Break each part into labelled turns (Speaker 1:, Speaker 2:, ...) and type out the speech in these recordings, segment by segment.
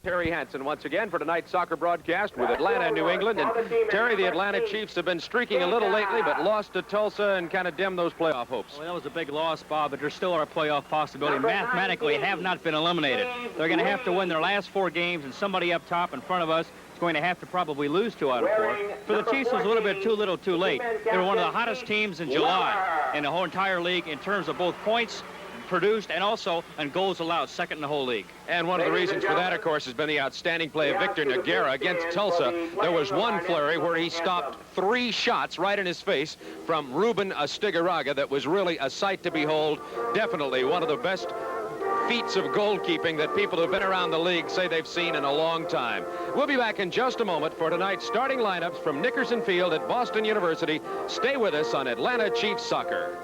Speaker 1: Terry Hansen once again for tonight's soccer broadcast with Atlanta and New England. And Terry, the Atlanta Chiefs have been streaking a little lately, but lost to Tulsa and kind of dimmed those playoff hopes.
Speaker 2: Well, that was a big loss, Bob, but there still are a playoff possibility. Mathematically, have not been eliminated. They're going to have to win their last 4 games, and somebody up top in front of us is going to have to probably lose 2 out of 4. For the Chiefs, it was a little bit too little, too late. They were one of the hottest teams in July in the whole entire league in terms of both points produced and also in goals allowed, second in the whole league.
Speaker 1: And one of the reasons for that, of course, has been the outstanding play of Victor Nogueira against Tulsa. There was one flurry where he stopped 3 shots right in his face from Ruben Astigaraga that was really a sight to behold. Definitely one of the best feats of goalkeeping that people who've been around the league say they've seen in a long time. We'll be back in just a moment for tonight's starting lineups from Nickerson Field at Boston University. Stay with us on Atlanta Chiefs Soccer.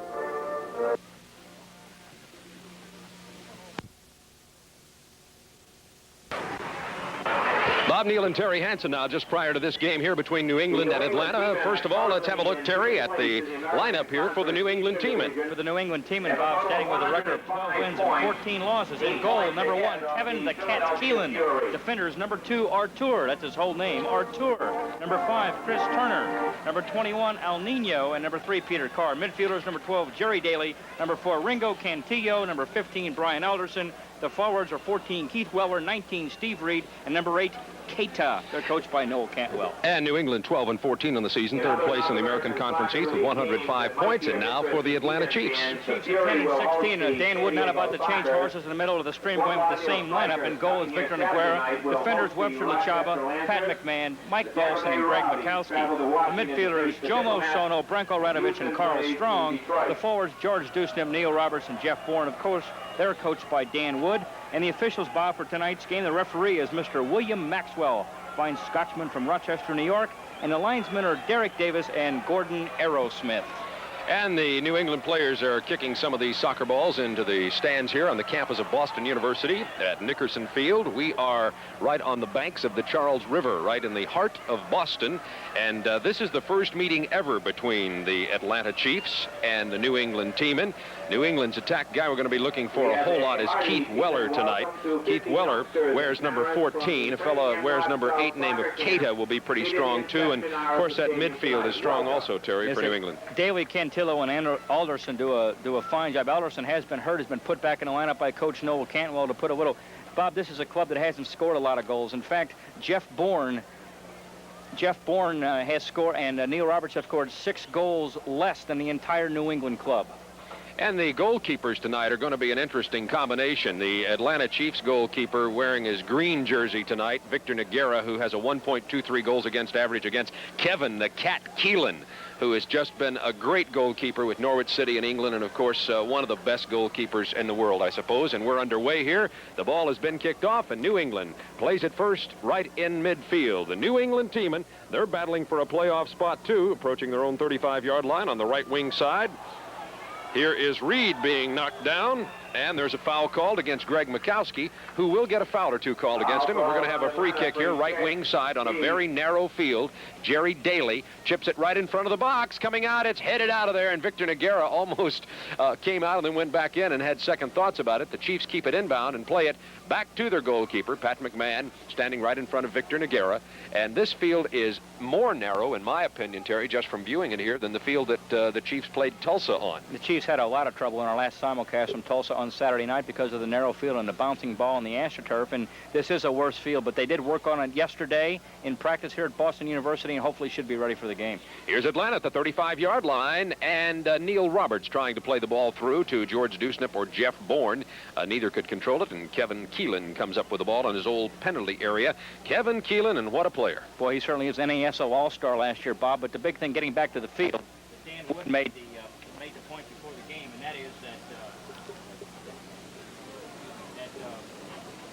Speaker 1: Bob Neal and Terry Hansen now just prior to this game here between New England and Atlanta. First of all, let's have a look, Terry, at the lineup here for the New England Teamen.
Speaker 2: For the New England Teamen, Bob, standing with a record of 12 wins and 14 losses. In goal, number 1, Kevin the Cat Keelan. Defenders, number 2, Artur. That's his whole name, Artur. Number 5, Chris Turner. Number 21, El Nino. And number 3, Peter Carr. Midfielders, number 12, Jerry Daly. Number 4, Ringo Cantillo. Number 15, Brian Alderson. The forwards are 14, Keith Weller, 19, Steve Reed, and number 8, Keita. They're coached by Noel Cantwell.
Speaker 1: And New England 12 and 14 on the season, 3rd place in the American Conference East with 105 points. And now for the Atlanta Chiefs.
Speaker 2: Chiefs at 10 and 16. Dan Wood not about to change horses in the middle of the stream, going with the same lineup. In goal is Victor Nogueira. Defenders, Webster Lachaba, Pat McMahon, Mike Bolson, and Greg Mikowski. The midfielders, Jomo Sono, Branko Radovic, and Carl Strong. The forwards, George Dusnip, Neil Roberts, and Jeff Bourne. Of course, they're coached by Dan Wood. And the officials, Bob, for tonight's game, the referee is Mr. William Maxwell, fine Scotsman from Rochester, New York. And the linesmen are Derek Davis and Gordon Aerosmith.
Speaker 1: And the New England players are kicking some of these soccer balls into the stands here on the campus of Boston University at Nickerson Field. We are right on the banks of the Charles River, right in the heart of Boston. And this is the first meeting ever between the Atlanta Chiefs and the New England Teamen. New England's attack guy we're going to be looking for a whole lot is Keith Weller tonight. Keith Weller wears number 14. A fellow wears number 8 named Keita will be pretty strong too. And of course that midfield is strong also, Terry, for New England.
Speaker 2: Daly, Cantillo, and Alderson do a fine job. Alderson has been hurt, has been put back in the lineup by Coach Noel Cantwell to put a little. Bob, this is a club that hasn't scored a lot of goals. In fact, Jeff Bourne has scored, and Neil Roberts have scored 6 goals less than the entire New England club.
Speaker 1: And the goalkeepers tonight are going to be an interesting combination. The Atlanta Chiefs goalkeeper wearing his green jersey tonight, Victor Nogueira, who has a 1.23 goals against average against Kevin the Cat Keelan, who has just been a great goalkeeper with Norwich City in England, and of course one of the best goalkeepers in the world, I suppose. And we're underway here. The ball has been kicked off, and New England plays it first right in midfield. The New England Teamen, they're battling for a playoff spot too, approaching their own 35-yard line on the right wing side. Here is Reed being knocked down, and there's a foul called against Greg Mikowski, who will get a foul or 2 called against him. And we're going to have a free kick here, right wing side on a very narrow field. Jerry Daly chips it right in front of the box. Coming out, it's headed out of there, and Victor Nogueira almost came out and then went back in and had second thoughts about it. The Chiefs keep it inbound and play it back to their goalkeeper, Pat McMahon, standing right in front of Victor Nogueira. And this field is more narrow, in my opinion, Terry, just from viewing it here, than the field that the Chiefs played Tulsa on.
Speaker 2: The Chiefs had a lot of trouble in our last simulcast from Tulsa on Saturday night because of the narrow field and the bouncing ball and the AstroTurf, and this is a worse field, but they did work on it yesterday in practice here at Boston University and hopefully should be ready for the game.
Speaker 1: Here's Atlanta at the 35-yard line, and Neil Roberts trying to play the ball through to George Dusnip or Jeff Bourne. Neither could control it, and Kevin Keelan comes up with the ball in his old penalty area. Kevin Keelan, and what a player.
Speaker 2: Boy, he certainly is NASL All-Star last year, Bob, but the big thing getting back to the field, Dan Wood made the point before the game, and that is that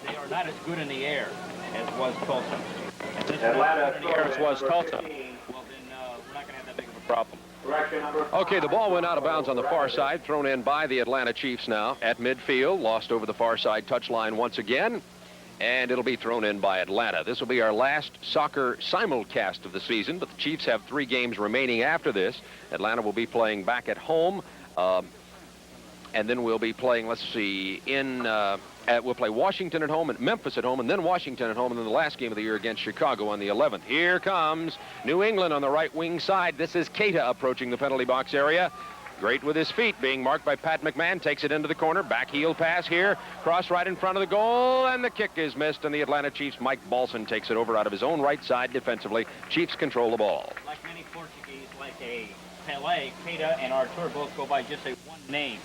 Speaker 2: they are not as good in the air as was Tulsa. And since they're not as good in the air as was Tulsa, well, then we're not going to have that big of a problem.
Speaker 1: Okay, the ball went out of bounds on the far side, thrown in by the Atlanta Chiefs now at midfield, lost over the far side touchline once again, and it'll be thrown in by Atlanta. This will be our last soccer simulcast of the season, but the Chiefs have 3 games remaining after this. Atlanta will be playing back at home, and then we'll be playing, let's see, in We'll play Washington at home and Memphis at home, and then Washington at home, and then the last game of the year against Chicago on the 11th. Here comes New England on the right wing side. This is Keita approaching the penalty box area. Great with his feet, being marked by Pat McMahon. Takes it into the corner. Back heel pass here. Cross right in front of the goal, and the kick is missed, and the Atlanta Chiefs' Mike Balson takes it over out of his own right side defensively. Chiefs control the ball.
Speaker 2: Like many Portuguese, like a Pelé, Keita and Artur both go by just a one name.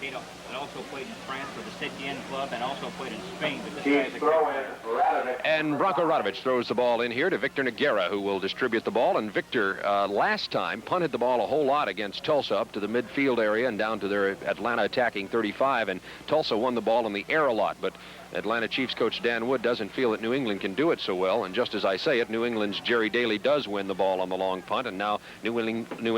Speaker 2: Keita also played in France for the Teamen club and also played in Spain. But this guy's a
Speaker 1: and Branko Radovic throws the ball in here to Victor Nogueira, who will distribute the ball. And Victor, last time, punted the ball a whole lot against Tulsa up to the midfield area and down to their Atlanta attacking 35. And Tulsa won the ball in the air a lot. But Atlanta Chiefs coach Dan Wood doesn't feel that New England can do it so well. And just as I say it, New England's Jerry Daly does win the ball on the long punt. And now New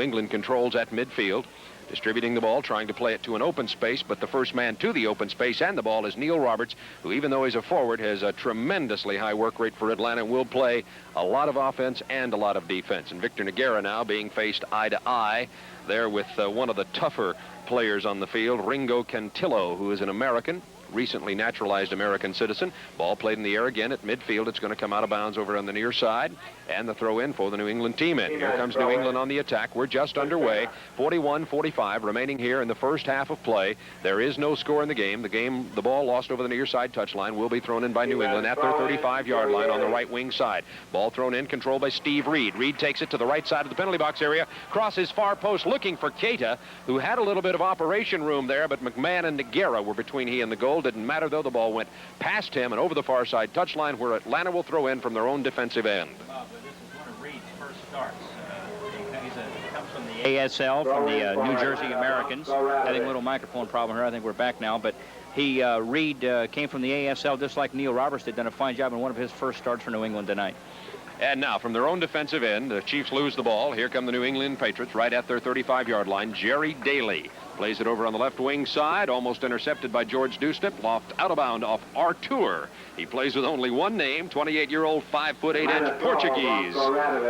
Speaker 1: England controls at midfield, distributing the ball, trying to play it to an open space, but the first man to the open space and the ball is Neil Roberts, who, even though he's a forward, has a tremendously high work rate for Atlanta and will play a lot of offense and a lot of defense. And Victor Nogueira now being faced eye to eye there with one of the tougher players on the field, Ringo Cantillo, who is an American, recently naturalized American citizen. Ball played in the air again at midfield. It's going to come out of bounds over on the near side, and the throw in for the New England team in. Here comes New England on the attack. We're just underway. 41-45 remaining here in the first half of play. There is no score in the game. The ball lost over the near side touchline will be thrown in by New England at their 35-yard line on the right wing side. Ball thrown in, controlled by Steve Reed. Reed takes it to the right side of the penalty box area, crosses far post looking for Keita, who had a little bit of operation room there, but McMahon and Nogueira were between he and the goal. Didn't matter, though. The ball went past him and over the far side touchline, where Atlanta will throw in from their own defensive end.
Speaker 2: Bob, this is one of Reed's first starts. He comes from the ASL, from the New Jersey Americans. Having a little microphone problem here. I think we're back now, but Reed came from the ASL just like Neil Roberts did. Done a fine job in one of his first starts for New England tonight.
Speaker 1: And now, from their own defensive end, the Chiefs lose the ball. Here come the New England Patriots right at their 35-yard line. Jerry Daly plays it over on the left wing side, almost intercepted by George Dewstep, loft out of bound off Artur. He plays with only one name, 28-year-old, 5'8" Portuguese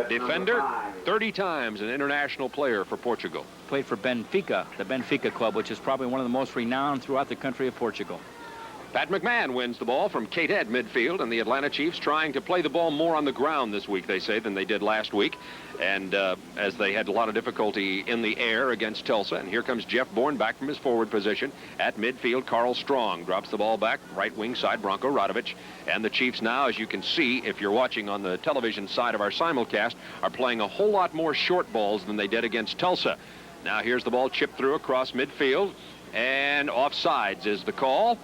Speaker 1: defender, 30 times an international player for Portugal.
Speaker 2: Played for Benfica, the Benfica club, which is probably one of the most renowned throughout the country of Portugal.
Speaker 1: Pat McMahon wins the ball from Keita at midfield, and the Atlanta Chiefs trying to play the ball more on the ground this week, they say, than they did last week, and as they had a lot of difficulty in the air against Tulsa. And here comes Jeff Bourne back from his forward position at midfield. Carl Strong drops the ball back, right wing side, Branko Radovic. And the Chiefs now, as you can see, if you're watching on the television side of our simulcast, are playing a whole lot more short balls than they did against Tulsa. Now here's the ball chipped through across midfield, and offsides is the call.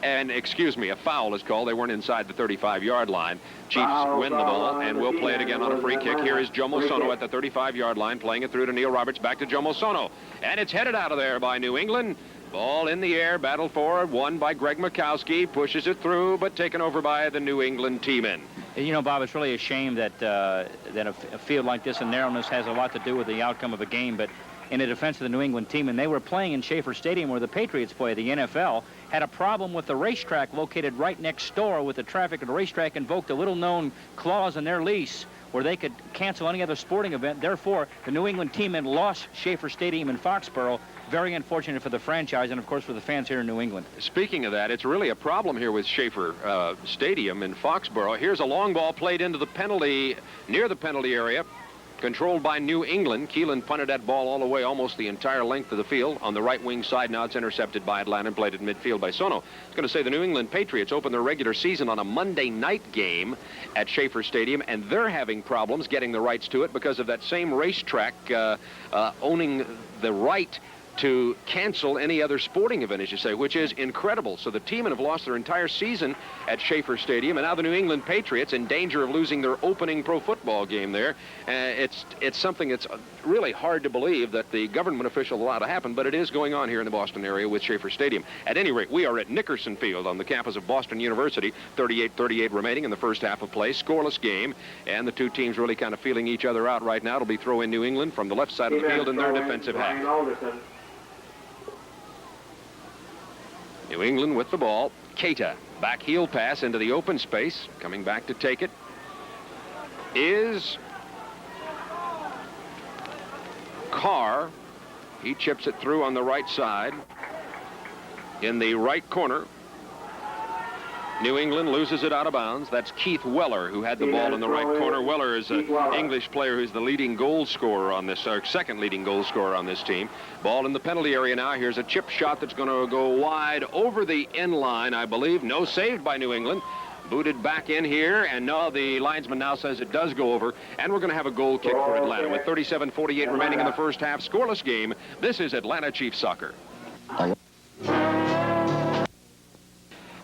Speaker 1: And, excuse me, a foul is called. They weren't inside the 35-yard line. Chiefs win the ball, and we'll play it again on a free kick. Here is Joe Mosono at the 35-yard line, playing it through to Neil Roberts, back to Joe Mosono. And it's headed out of there by New England. Ball in the air, battle forward, won by Greg Mikowski, pushes it through, but taken over by the New England Teamen.
Speaker 2: You know, Bob, it's really a shame that a field like this in narrowness has a lot to do with the outcome of a game, but in the defense of the New England team, and they were playing in Schaefer Stadium where the Patriots play, the NFL, had a problem with the racetrack located right next door with the traffic at the racetrack, invoked a little-known clause in their lease where they could cancel any other sporting event. Therefore, the New England team had lost Schaefer Stadium in Foxborough. Very unfortunate for the franchise and, of course, for the fans here in New England. Speaking
Speaker 1: of that, it's really a problem here with Schaefer Stadium in Foxborough. Here's a long ball played into the penalty, near the penalty area, controlled by New England. Keelan punted that ball all the way, almost the entire length of the field. On the right wing side, now it's intercepted by Atlanta and played at midfield by Sono. I was going to say the New England Patriots opened their regular season on a Monday night game at Schaefer Stadium, and they're having problems getting the rights to it because of that same racetrack owning the right to cancel any other sporting event, as you say, which is incredible. So the Teamen have lost their entire season at Schaefer Stadium, and now the New England Patriots in danger of losing their opening pro football game there. It's something that's really hard to believe that the government official allowed to happen, but it is going on here in the Boston area with Schaefer Stadium. At any rate, we are at Nickerson Field on the campus of Boston University. 38-38 remaining in the first half of play. Scoreless game, and the two teams really kind of feeling each other out right now. It'll be throw in New England from the left side of the field in their defensive half. New England with the ball. Keita, back heel pass into the open space. Coming back to take it is Carr. He chips it through on the right side. In the right corner New England loses it out of bounds. That's Keith Weller, who had the ball in the right corner. Weller is an English player who's the leading goal scorer on this, or second leading goal scorer on this team. Ball in the penalty area now. Here's a chip shot that's going to go wide over the end line, I believe. No, saved by New England. Booted back in here, and no, the linesman now says it does go over, and we're going to have a goal kick for Atlanta. With 37:48 remaining in the first half, scoreless game. This is Atlanta Chiefs soccer.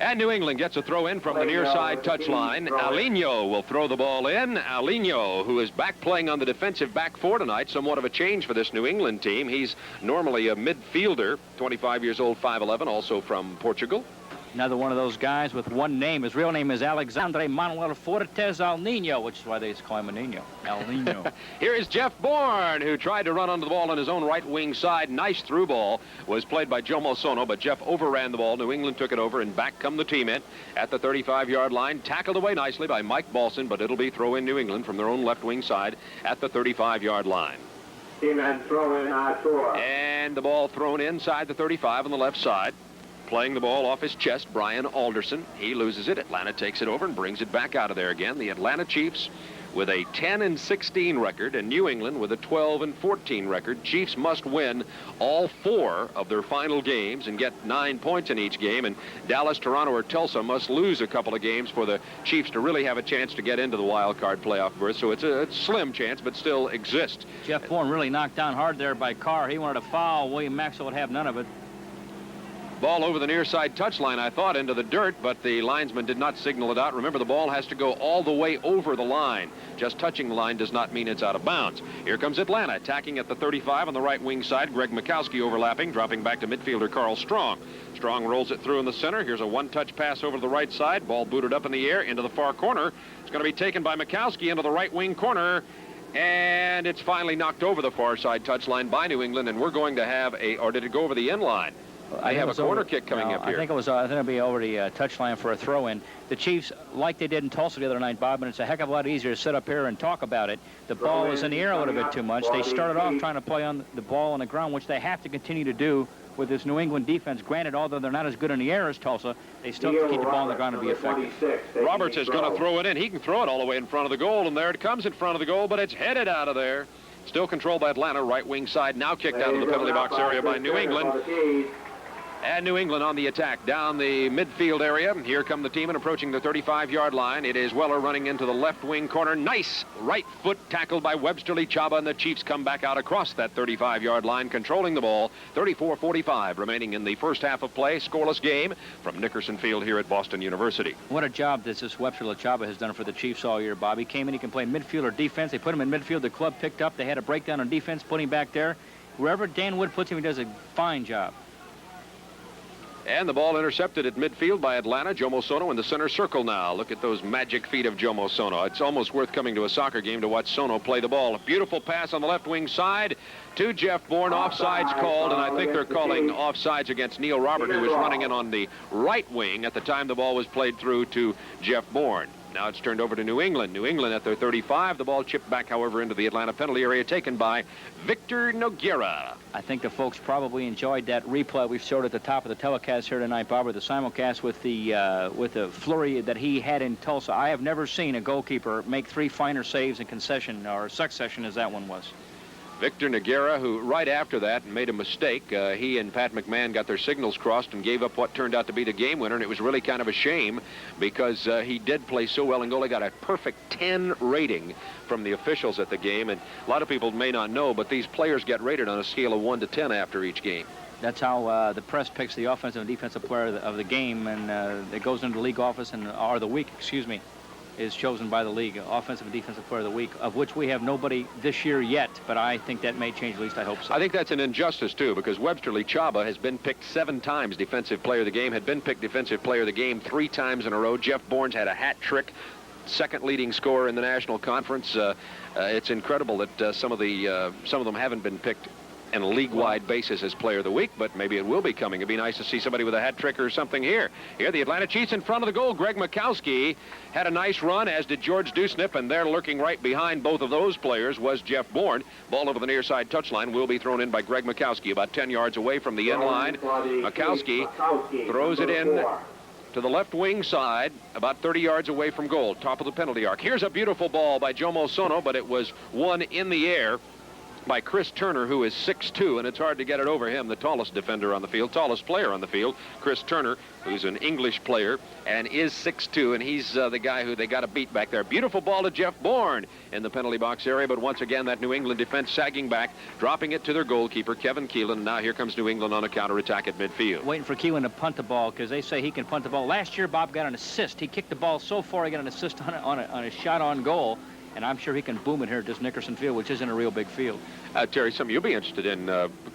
Speaker 1: And New England gets a throw in from the near side touchline. Alinho will throw the ball in. Alinho, who is back playing on the defensive back four tonight, somewhat of a change for this New England team. He's normally a midfielder, 25 years old, 5'11", also from Portugal.
Speaker 2: Another one of those guys with one name. His real name is Alexandre Manuel Fortes El Nino, which is why they call him a Nino. El Nino.
Speaker 1: Here is Jeff Bourne, who tried to run onto the ball on his own right wing side. Nice through ball was played by Jomo Sono, but Jeff overran the ball. New England took it over, and back come the Teamen at the 35-yard line. Tackled away nicely by Mike Balson, but it'll be throw in New England from their own left wing side at the 35-yard line.
Speaker 3: Teamen throw in Arthur.
Speaker 1: And the ball thrown inside the 35 on the left side. Playing the ball off his chest, Brian Alderson. He loses it. Atlanta takes it over and brings it back out of there again. The Atlanta Chiefs with a 10-16 record, and New England with a 12-14 record. Chiefs must win all 4 of their final games and get 9 points in each game, and Dallas, Toronto, or Tulsa must lose a couple of games for the Chiefs to really have a chance to get into the wild card playoff berth. So it's a slim chance, but still exists.
Speaker 2: Jeff Bourne really knocked down hard there by Carr. He wanted a foul. William Maxwell would have none of it.
Speaker 1: Ball over the near side touchline, I thought, into the dirt, but the linesman did not signal it out. Remember, the ball has to go all the way over the line. Just touching the line does not mean it's out of bounds. Here comes Atlanta, attacking at the 35 on the right wing side. Greg Mikowski overlapping, dropping back to midfielder Carl Strong. Strong rolls it through in the center. Here's a one-touch pass over to the right side. Ball booted up in the air into the far corner. It's going to be taken by Mikowski into the right wing corner. And it's finally knocked over the far side touchline by New England, and we're going to have a, or did it go over the end line? I have a corner kick coming up here.
Speaker 2: I think it'll be over the touchline for a throw-in. The Chiefs, like they did in Tulsa the other night, Bob, and it's a heck of a lot easier to sit up here and talk about it. The ball was in the air a little bit too much. They started off trying to play on the ball on the ground, which they have to continue to do with this New England defense. Granted, although they're not as good in the air as Tulsa, they still have to keep the ball on the ground to be effective.
Speaker 1: Roberts is going to throw it in. He can throw it all the way in front of the goal, and there it comes in front of the goal, but it's headed out of there. Still controlled by Atlanta, right wing side, now kicked out of the penalty box area by New England. And New England on the attack down the midfield area. Here come the Teamen approaching the 35-yard line. It is Weller running into the left wing corner. Nice right foot tackled by Websterly Chaba, and the Chiefs come back out across that 35-yard line, controlling the ball. 34-45 remaining in the first half of play. Scoreless game from Nickerson Field here at Boston University.
Speaker 2: What a job this Websterly Chaba has done for the Chiefs all year, Bob. He came in, he can play midfield or defense. They put him in midfield. The club picked up. They had a breakdown on defense, put him back there. Wherever Dan Wood puts him, he does a fine job.
Speaker 1: And the ball intercepted at midfield by Atlanta. Jomo Sono in the center circle now. Look at those magic feet of Jomo Sono. It's almost worth coming to a soccer game to watch Sono play the ball. A beautiful pass on the left wing side to Jeff Bourne. Offsides called, and I think they're calling offsides against Neil Robert, who was running in on the right wing at the time the ball was played through to Jeff Bourne. Now it's turned over to New England. New England at their 35. The ball chipped back, however, into the Atlanta penalty area, taken by Victor Nogueira.
Speaker 2: I think the folks probably enjoyed that replay we showed at the top of the telecast here tonight, Bob, or the simulcast with the flurry that he had in Tulsa. I have never seen a goalkeeper make 3 finer saves in concession or succession as that one was.
Speaker 1: Victor Nogueira, who right after that made a mistake. He and Pat McMahon got their signals crossed and gave up what turned out to be the game winner, and it was really kind of a shame because he did play so well in goal. He got a perfect 10 rating from the officials at the game, and a lot of people may not know, but these players get rated on a scale of 1 to 10 after each game.
Speaker 2: That's how the press picks the offensive and defensive player of the game, and it goes into the league office, or the week, excuse me, is chosen by the league, offensive and defensive player of the week, of which we have nobody this year yet, but I think that may change, at least I hope so.
Speaker 1: I think that's an injustice, too, because Websterly Chaba has been picked 7 times defensive player of the game, had been picked defensive player of the game 3 times in a row. Jeff Bourne's had a hat trick, second leading scorer in the National Conference. It's incredible that some of them haven't been picked on a league-wide basis as player of the week, but maybe it will be coming. It'd be nice to see somebody with a hat trick or something here. Here, the Atlanta Chiefs in front of the goal. Greg Mikowski had a nice run, as did George Dusnip, and there lurking right behind both of those players was Jeff Bourne. Ball over the near side touchline will be thrown in by Greg Mikowski, about 10 yards away from the end line. Mikowski throws it in to the left wing side, about 30 yards away from goal, top of the penalty arc. Here's a beautiful ball by Jomo Sono, but it was won in the air by Chris Turner, who is 6'2", and it's hard to get it over him, the tallest defender on the field, tallest player on the field, Chris Turner, who's an English player and is 6'2", and he's the guy who they got to beat back there. Beautiful ball to Jeff Bourne in the penalty box area, but once again, that New England defense sagging back, dropping it to their goalkeeper, Kevin Keelan, and now here comes New England on a counterattack at midfield.
Speaker 2: Waiting for Keelan to punt the ball, because they say he can punt the ball. Last year, Bob got an assist. He kicked the ball so far, he got an assist on a shot on goal. And I'm sure he can boom it here at this Nickerson Field, which isn't a real big field.
Speaker 1: Terry, something you'll be interested in.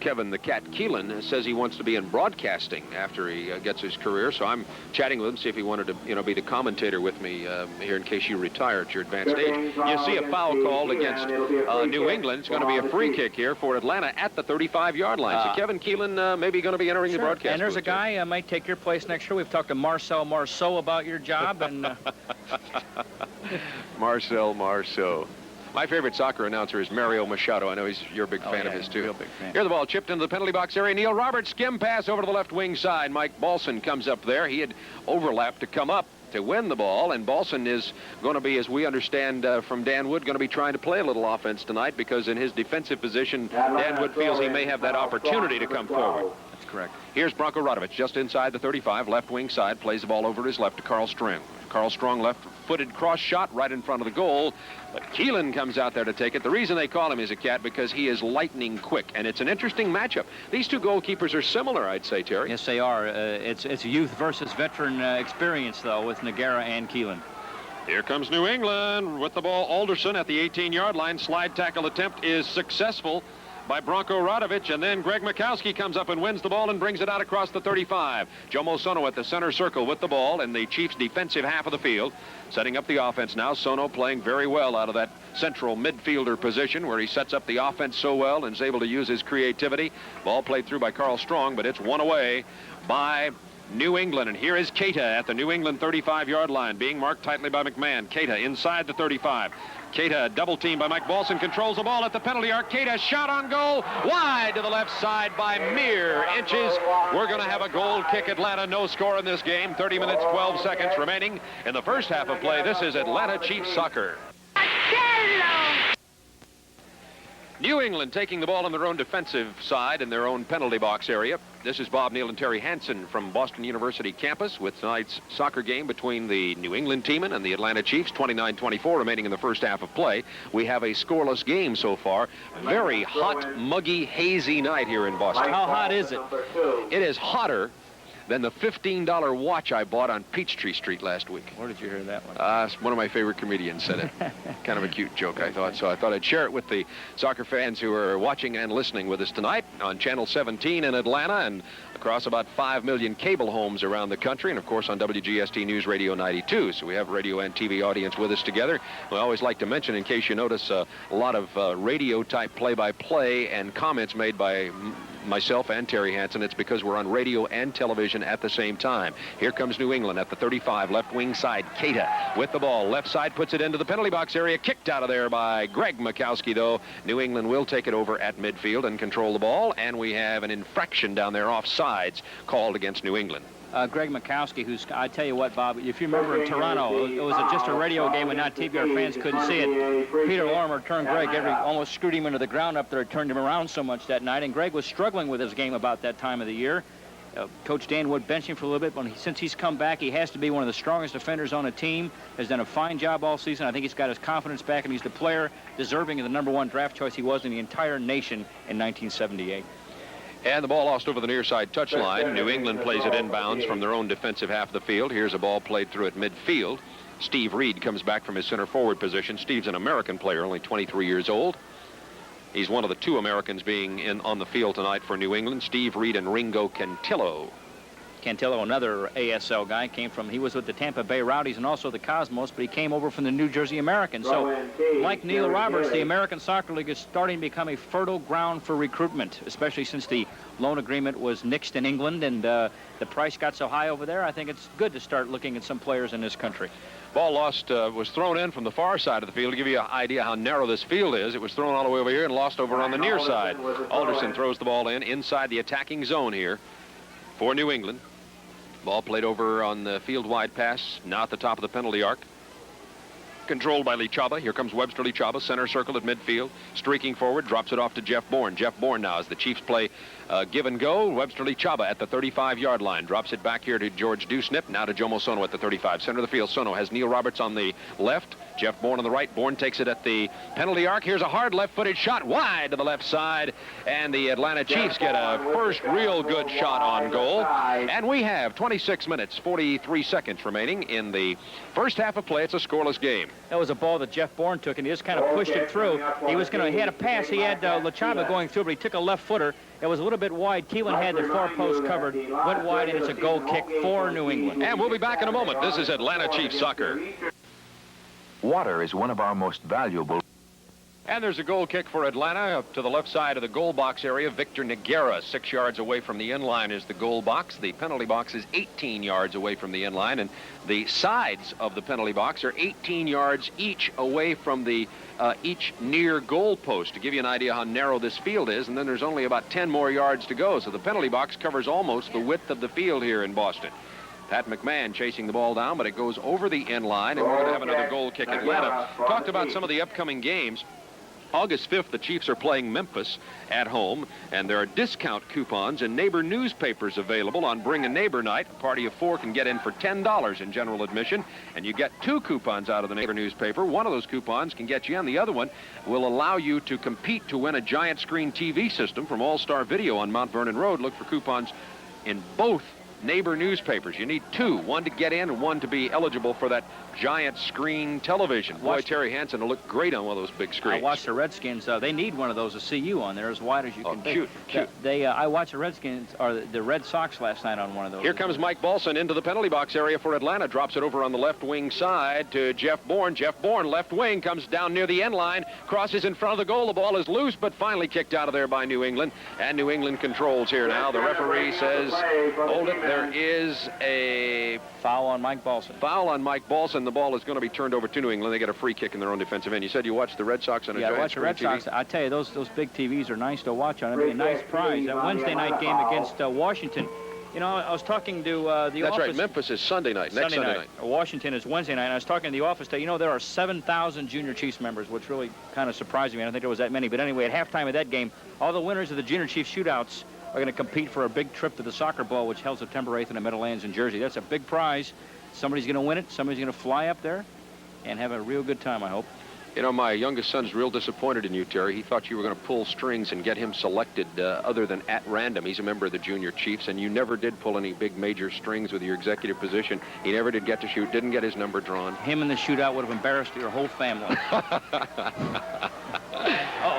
Speaker 1: Kevin the Cat Keelan says he wants to be in broadcasting after he gets his career. So I'm chatting with him, see if he wanted to, be the commentator with me here in case you retire at your advanced age. You see a foul called against New England. It's going to be a free kick here for Atlanta at the 35-yard line. So Kevin Keelan maybe going to be entering the broadcast.
Speaker 2: And there's a guy might take your place next year. We've talked to Marcel Marceau about your job, and
Speaker 1: Marcel Marceau. My favorite soccer announcer is Mario Machado. I know you're a big fan of his, too.
Speaker 2: Real big fan.
Speaker 1: Here the ball chipped into the penalty box area. Neil Roberts, skim pass over to the left wing side. Mike Balson comes up there. He had overlapped to come up to win the ball, and Balson is going to be, as we understand from Dan Wood, going to be trying to play a little offense tonight because in his defensive position, Dan Wood feels he may have that opportunity to come forward.
Speaker 2: That's correct.
Speaker 1: Here's Bronco Radovich just inside the 35, left wing side, plays the ball over to his left to Carl Strong. Carl Strong left-footed cross shot right in front of the goal, but Keelan comes out there to take it. The reason they call him is a cat because he is lightning quick, and it's an interesting matchup. These two goalkeepers are similar, I'd say, Terry.
Speaker 2: Yes, they are. It's youth versus veteran experience, though, with Nogueira and Keelan.
Speaker 1: Here comes New England with the ball. Alderson at the 18-yard line. Slide tackle attempt is successful by Bronco Radovich, and then Greg Mikowski comes up and wins the ball and brings it out across the 35. Jomo Sono at the center circle with the ball in the Chiefs' defensive half of the field, setting up the offense now. Sono playing very well out of that central midfielder position where he sets up the offense so well and is able to use his creativity. Ball played through by Carl Strong, but it's won away by New England. And here is Keita at the New England 35-yard line, being marked tightly by McMahon. Keita inside the 35. Keita, double team by Mike Balson, controls the ball at the penalty arc. Keita, shot on goal, wide to the left side by mere inches. We're going to have a goal kick. Atlanta, no score in this game. 30 minutes, 12 seconds remaining in the first half of play. This is Atlanta Chiefs soccer. New England taking the ball on their own defensive side in their own penalty box area. This is Bob Neal and Terry Hansen from Boston University campus with tonight's soccer game between the New England Teamen and the Atlanta Chiefs. 29-24 remaining in the first half of play. We have a scoreless game so far. Very hot, muggy, hazy night here in Boston.
Speaker 2: How hot is it?
Speaker 1: It is hotter than the $15 watch I bought on Peachtree Street last week.
Speaker 2: Where did you hear that one?
Speaker 1: One of my favorite comedians said it. Kind of a cute joke, I thought. So I thought I'd share it with the soccer fans who are watching and listening with us tonight on Channel 17 in Atlanta and across about 5 million cable homes around the country, and of course on WGST News Radio 92. So we have radio and TV audience with us together. We always like to mention, in case you notice, a lot of radio-type play-by-play and comments made by myself and Terry Hansen. It's because we're on radio and television at the same time. Here comes New England at the 35, left wing side. Keita with the ball. Left side puts it into the penalty box area. Kicked out of there by Greg Mikowski, though. New England will take it over at midfield and control the ball, and we have an infraction down there offsides called against New England.
Speaker 2: Greg Mikowski, who's, I tell you what, Bob, if you remember in Toronto, it was just a radio game and not TV. Our fans couldn't see it. Peter Lorimer turned Greg, almost screwed him into the ground up there, turned him around so much that night, and Greg was struggling with his game about that time of the year. Coach Dan Wood benched him for a little bit, but since he's come back, he has to be one of the strongest defenders on the team, has done a fine job all season. I think he's got his confidence back, and he's the player deserving of the #1 draft choice he was in the entire nation in 1978.
Speaker 1: And the ball lost over the near side touchline. New England plays it inbounds from their own defensive half of the field. Here's a ball played through at midfield. Steve Reed comes back from his center forward position. Steve's an American player, only 23 years old. He's one of the two Americans being on the field tonight for New England, Steve Reed and Ringo Cantillo.
Speaker 2: Cantillo, another ASL guy, he was with the Tampa Bay Rowdies and also the Cosmos, but he came over from the New Jersey Americans. So, like Neil Roberts, the American Soccer League is starting to become a fertile ground for recruitment, especially since the loan agreement was nixed in England and the price got so high over there. I think it's good to start looking at some players in this country.
Speaker 1: Ball lost, was thrown in from the far side of the field. To give you an idea how narrow this field is, it was thrown all the way over here and lost over on the near side. Alderson throws the ball inside the attacking zone here for New England. Ball played over on the field wide pass, now at the top of the penalty arc. Controlled by Lichaba. Here comes Webster Lichaba, center circle at midfield. Streaking forward, drops it off to Jeff Bourne. Jeff Bourne now as the Chiefs play give and go. Webster Lichaba at the 35-yard line. Drops it back here to George Dewsnip. Now to Jomo Sono at the 35. Center of the field. Sono has Neil Roberts on the left. Jeff Bourne on the right. Bourne takes it at the penalty arc. Here's a hard left-footed shot wide to the left side. And the Atlanta Chiefs get a first real good shot on goal. And we have 26 minutes, 43 seconds remaining in the first half of play. It's a scoreless game.
Speaker 2: That was a ball that Jeff Bourne took, and he just kind of pushed it through. He had a pass. He had Lichaba going through, but he took a left footer. It was a little bit wide. Keelan had the far post covered, went wide, and it's a goal kick for New England.
Speaker 1: And we'll be back in a moment. This is Atlanta Chiefs soccer.
Speaker 4: Water is one of our most valuable.
Speaker 1: And there's a goal kick for Atlanta up to the left side of the goal box area. Victor Nogueira, 6 yards away from the end line, is the goal box. The penalty box is 18 yards away from the end line, and the sides of the penalty box are 18 yards each away from the each near goal post, to give you an idea how narrow this field is. And then there's only about 10 more yards to go, so the penalty box covers almost the width of the field here in Boston. Pat McMahon chasing the ball down, but it goes over the end line, and we're going to have another goal kick. Atlanta talked about some of the upcoming games. August 5th, the Chiefs are playing Memphis at home, and there are discount coupons and neighbor newspapers available on Bring a Neighbor Night. A party of 4 can get in for $10 in general admission, and you get 2 coupons out of the neighbor newspaper. One of those coupons can get you in. The other one will allow you to compete to win a giant screen TV system from All-Star Video on Mount Vernon Road. Look for coupons in both neighbor newspapers. You need 2, one to get in and one to be eligible for that giant screen television. Boy, Terry Hansen will look great on one of those big screens.
Speaker 2: I watched the Redskins. They need one of those to see you on there as wide as you can be.
Speaker 1: Cute.
Speaker 2: I watched the Redskins, or the Red Sox last night on one of those.
Speaker 1: Here comes Mike Balson into the penalty box area for Atlanta. Drops it over on the left wing side to Jeff Bourne. Jeff Bourne, left wing, comes down near the end line, crosses in front of the goal. The ball is loose, but finally kicked out of there by New England. And New England controls here now. The referee says, hold it. There is a
Speaker 2: foul on Mike Balson.
Speaker 1: Foul on Mike Balson. The ball is going to be turned over to New England. They get a free kick in their own defensive end. You said you watched the Red Sox on a giant
Speaker 2: watch the Red
Speaker 1: TV?
Speaker 2: Sox. I tell you, those big TVs are nice to watch on. I mean, a nice prize. That Wednesday night game against Washington. You know, I was talking to the office.
Speaker 1: That's right. Memphis is Sunday night. Next Sunday night.
Speaker 2: Washington is Wednesday night. And I was talking to the office today. You know, there are 7,000 Junior Chiefs members, which really kind of surprised me. I don't think there was that many. But anyway, at halftime of that game, all the winners of the Junior Chiefs shootouts are going to compete for a big trip to the Soccer Bowl, which held September 8th in the Meadowlands in Jersey. That's a big prize. Somebody's going to win it. Somebody's going to fly up there and have a real good time, I hope.
Speaker 1: You know, my youngest son's real disappointed in you, Terry. He thought you were going to pull strings and get him selected other than at random. He's a member of the Junior Chiefs, and you never did pull any big major strings with your executive position. He never did get to shoot, didn't get his number drawn.
Speaker 2: Him in the shootout would have embarrassed your whole family.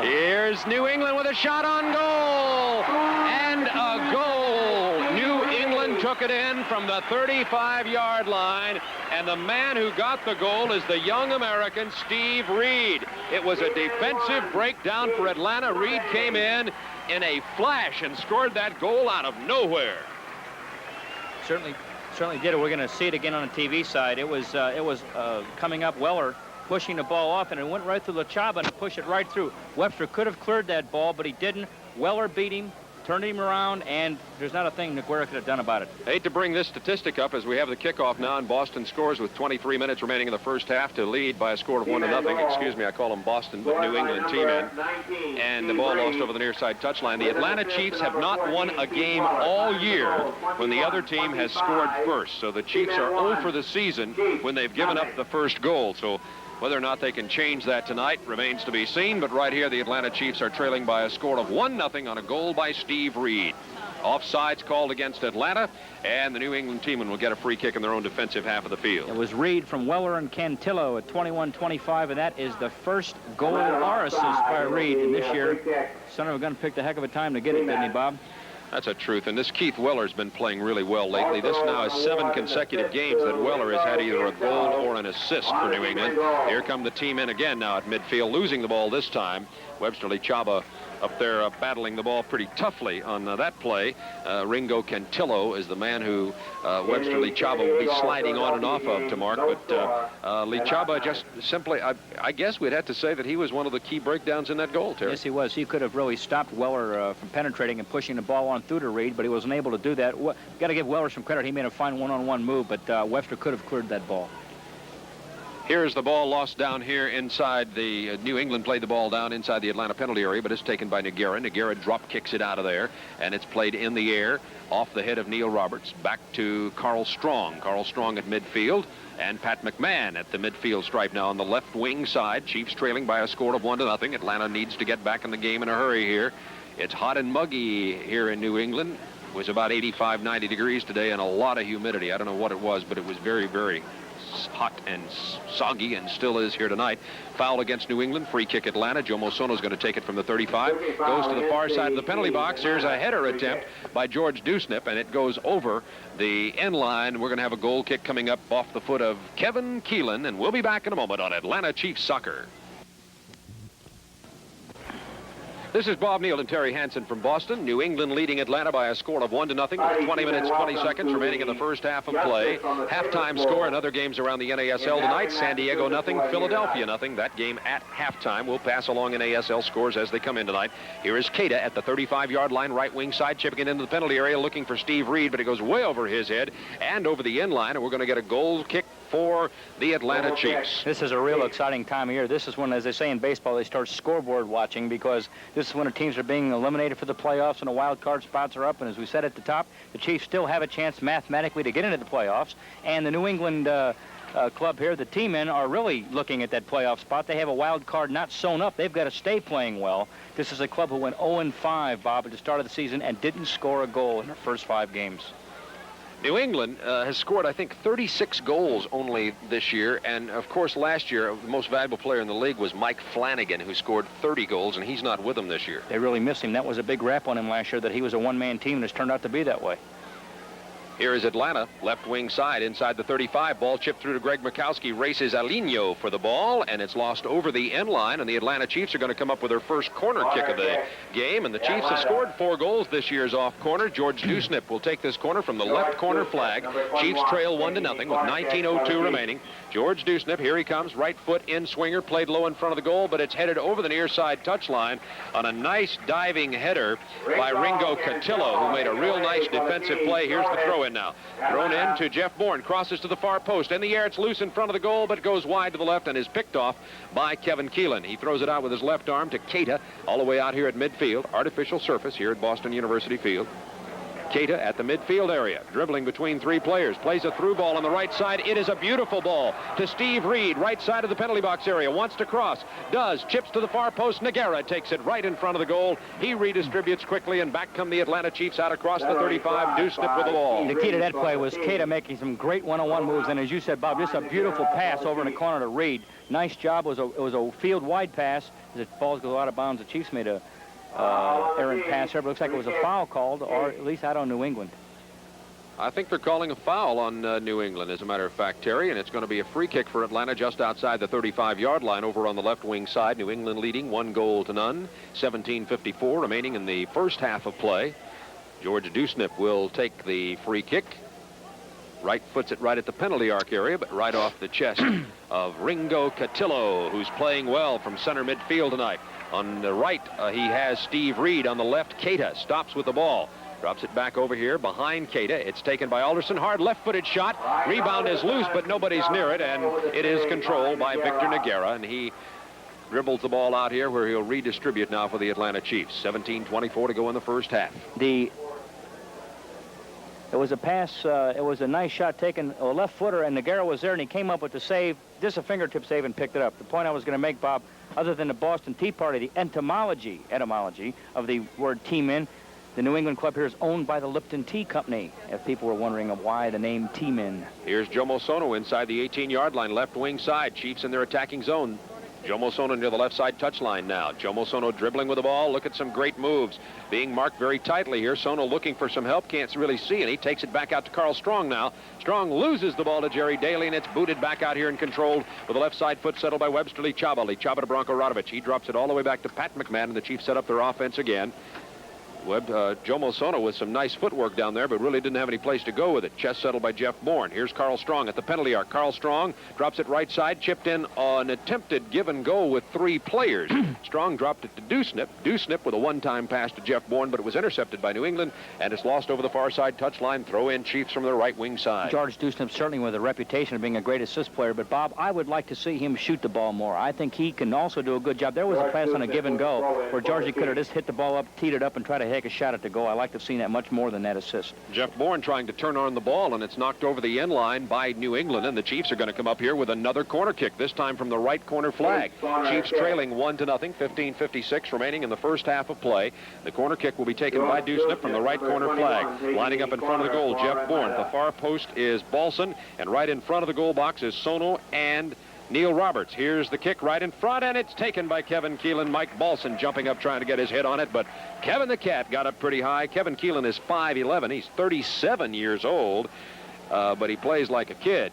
Speaker 1: Here's New England with a shot on goal, and a goal. New England took it in from the 35-yard line, and the man who got the goal is the young American Steve Reed. It was a defensive breakdown for Atlanta. Reed came in a flash and scored that goal out of nowhere.
Speaker 2: Certainly did it. We're going to see it again on the TV side. It was coming up. Weller pushing the ball off, and it went right through Lichaba and pushed it right through. Webster could have cleared that ball, but he didn't. Weller beat him, turned him around, and there's not a thing Nogueira could have done about it.
Speaker 1: Hate to bring this statistic up as we have the kickoff now, and Boston scores with 23 minutes remaining in the first half to lead by a score of 1-0. Excuse me, I call them Boston, but New England Teamen. And the ball lost over the near side touchline. The Atlanta Chiefs have not won a game all year when the other team has scored first. So the Chiefs are 0 for the season when they've given up the first goal. So whether or not they can change that tonight remains to be seen, but right here the Atlanta Chiefs are trailing by a score of 1-0 on a goal by Steve Reed. Offsides called against Atlanta, and the New England Teamen will get a free kick in their own defensive half of the field.
Speaker 2: It was Reed from Weller and Cantillo at 21-25, and that is the first goal or assist by Reed. And this year, son of a gun picked a heck of a time to get it, didn't he, Bob?
Speaker 1: That's a truth, and this Keith Weller's been playing really well lately. This now is 7 consecutive games that Weller has had either a goal or an assist for New England. Here come the Teamen again now at midfield, losing the ball this time. Webster Chaba up there battling the ball pretty toughly on that play. Ringo Cantillo is the man who Webster Chaba will be sliding on and off of to mark. But Chaba just simply, I guess we'd have to say that he was one of the key breakdowns in that goal, Terry.
Speaker 2: Yes, he was. He could have really stopped Weller from penetrating and pushing the ball on through to Reed, but he wasn't able to do that. Got to give Weller some credit. He made a fine one-on-one move, but Webster could have cleared that ball.
Speaker 1: Here's the ball lost down here inside the New England played the ball down inside the Atlanta penalty area, but it's taken by Nogueira. Nogueira drop kicks it out of there, and it's played in the air off the head of Neil Roberts back to Carl Strong. Carl Strong at midfield, and Pat McMahon at the midfield stripe now on the left wing side. Chiefs trailing by a score of 1-0. Atlanta needs to get back in the game in a hurry here. It's hot and muggy here in New England. It was about 85, 90 degrees today and a lot of humidity. I don't know what it was, but it was very, very hot and soggy, and still is here tonight. Foul against New England. Free kick Atlanta. Joe Mosono's going to take it from the 35. Goes to the far side of the penalty box. Here's a header attempt by George Dewsnip, and it goes over the end line. We're going to have a goal kick coming up off the foot of Kevin Keelan, and we'll be back in a moment on Atlanta Chiefs Soccer. This is Bob Neal and Terry Hansen from Boston. New England leading Atlanta by a score of 1-0 with 20 minutes, 20 seconds remaining in the first half of play. Halftime score in other games around the NASL tonight. San Diego nothing, Philadelphia nothing. That game at halftime. We'll pass along NASL scores as they come in tonight. Here is Keita at the 35-yard line, right wing side, chipping it into the penalty area, looking for Steve Reed, but it goes way over his head and over the end line, and we're going to get a goal kick for the Atlanta Chiefs.
Speaker 2: This is a real exciting time of year. This is when, as they say in baseball, they start scoreboard watching, because this is when the teams are being eliminated for the playoffs and the wild card spots are up. And as we said at the top, the Chiefs still have a chance mathematically to get into the playoffs. And the New England club here, the Teamen, are really looking at that playoff spot. They have a wild card not sewn up. They've got to stay playing well. This is a club who went 0-5, Bob, at the start of the season and didn't score a goal in their first 5 games.
Speaker 1: New England has scored, I think, 36 goals only this year. And, of course, last year, the most valuable player in the league was Mike Flanagan, who scored 30 goals, and he's not with them this year.
Speaker 2: They really miss him. That was a big rap on him last year, that he was a one-man team, and it's turned out to be that way.
Speaker 1: Here is Atlanta, left wing side, inside the 35. Ball chipped through to Greg Mikowski, races Alinho for the ball, and it's lost over the end line, and the Atlanta Chiefs are going to come up with their first corner kick of the game, and the Chiefs have scored 4 goals this year's off corner. George Dewsnip will take this corner from the left corner flag. Chiefs trail 1-0 with 19:02 remaining. George Dewsnip, here he comes, right foot in swinger, played low in front of the goal, but it's headed over the near side touchline on a nice diving header by Ringo Cantillo, who made a real nice defensive play. Here's the throw-in now. Thrown in to Jeff Bourne, crosses to the far post. In the air, it's loose in front of the goal, but goes wide to the left and is picked off by Kevin Keelan. He throws it out with his left arm to Keita, all the way out here at midfield. Artificial surface here at Boston University Field. Keita at the midfield area, dribbling between 3 players, plays a through ball on the right side. It is a beautiful ball to Steve Reed, right side of the penalty box area, wants to cross, does, chips to the far post. Nogueira takes it right in front of the goal. He redistributes quickly, and back come the Atlanta Chiefs out across the 35. Dewsnip with the ball.
Speaker 2: The key to that play was Keita making some great one-on-one moves, and as you said, Bob, just a beautiful pass over in the corner to Reed. Nice job. It was a field-wide pass. As it falls goes out of bounds, the Chiefs made a errant pass here, but looks like it was a foul called, or at least out on New England.
Speaker 1: I think they're calling a foul on New England, as a matter of fact, Terry, and it's going to be a free kick for Atlanta just outside the 35-yard line over on the left wing side. New England leading 1-0. 17:54 remaining in the first half of play. George Dewsnip will take the free kick. Right foots it right at the penalty arc area, but right off the chest of Ringo Cantillo, who's playing well from center midfield tonight. On the right, he has Steve Reed. On the left, Keita stops with the ball. Drops it back over here behind Keita. It's taken by Alderson. Hard left-footed shot. Rebound is loose, but nobody's near it, and it is controlled by Victor Nogueira, and he dribbles the ball out here where he'll redistribute now for the Atlanta Chiefs. 17:24 to go in the first half.
Speaker 2: It was a pass, it was a nice shot taken, a left footer, and Nogueira was there, and he came up with the save, just a fingertip save, and picked it up. The point I was going to make, Bob, other than the Boston Tea Party, the etymology of the word Teamen, the New England club here is owned by the Lipton Tea Company, if people were wondering of why the name Teamen.
Speaker 1: Here's Joe Mosono inside the 18-yard line, left wing side. Chiefs in their attacking zone. Jomo Sono near the left side touchline now. Jomo Sono dribbling with the ball. Look at some great moves. Being marked very tightly here. Sono looking for some help. Can't really see, and he takes it back out to Carl Strong now. Strong loses the ball to Jerry Daly, and it's booted back out here and controlled with the left side foot settled by Webster Lichaba. Lichaba to Bronco Radovich. He drops it all the way back to Pat McMahon, and the Chiefs set up their offense again. Jomo Sono with some nice footwork down there, but really didn't have any place to go with it. Chest settled by Jeff Bourne. Here's Carl Strong at the penalty arc. Carl Strong drops it right side, chipped in on attempted give and go with 3 players. Strong dropped it to Dewsnip. Dewsnip with a one-time pass to Jeff Bourne, but it was intercepted by New England, and it's lost over the far side touchline. Throw in Chiefs from the right wing side.
Speaker 2: George Dewsnip certainly with a reputation of being a great assist player, but Bob, I would like to see him shoot the ball more. I think he can also do a good job. There was a pass on a give and go where Georgie could have just hit the ball up, teed it up, and tried to take a shot at the goal. I like to have seen that much more than that assist.
Speaker 1: Jeff Bourne trying to turn on the ball, and it's knocked over the end line by New England, and the Chiefs are going to come up here with another corner kick, this time from the right corner flag. Chiefs trailing 1-0, 15:56 remaining in the first half of play. The corner kick will be taken by Dewsnip from the right corner flag. Lining up in front of the goal, Jeff Bourne. The far post is Balson, and right in front of the goal box is Sono and Neil Roberts. Here's the kick right in front, and it's taken by Kevin Keelan. Mike Balson jumping up trying to get his hit on it, but Kevin the Cat got up pretty high. Kevin Keelan is 5'11". He's 37 years old, but he plays like a kid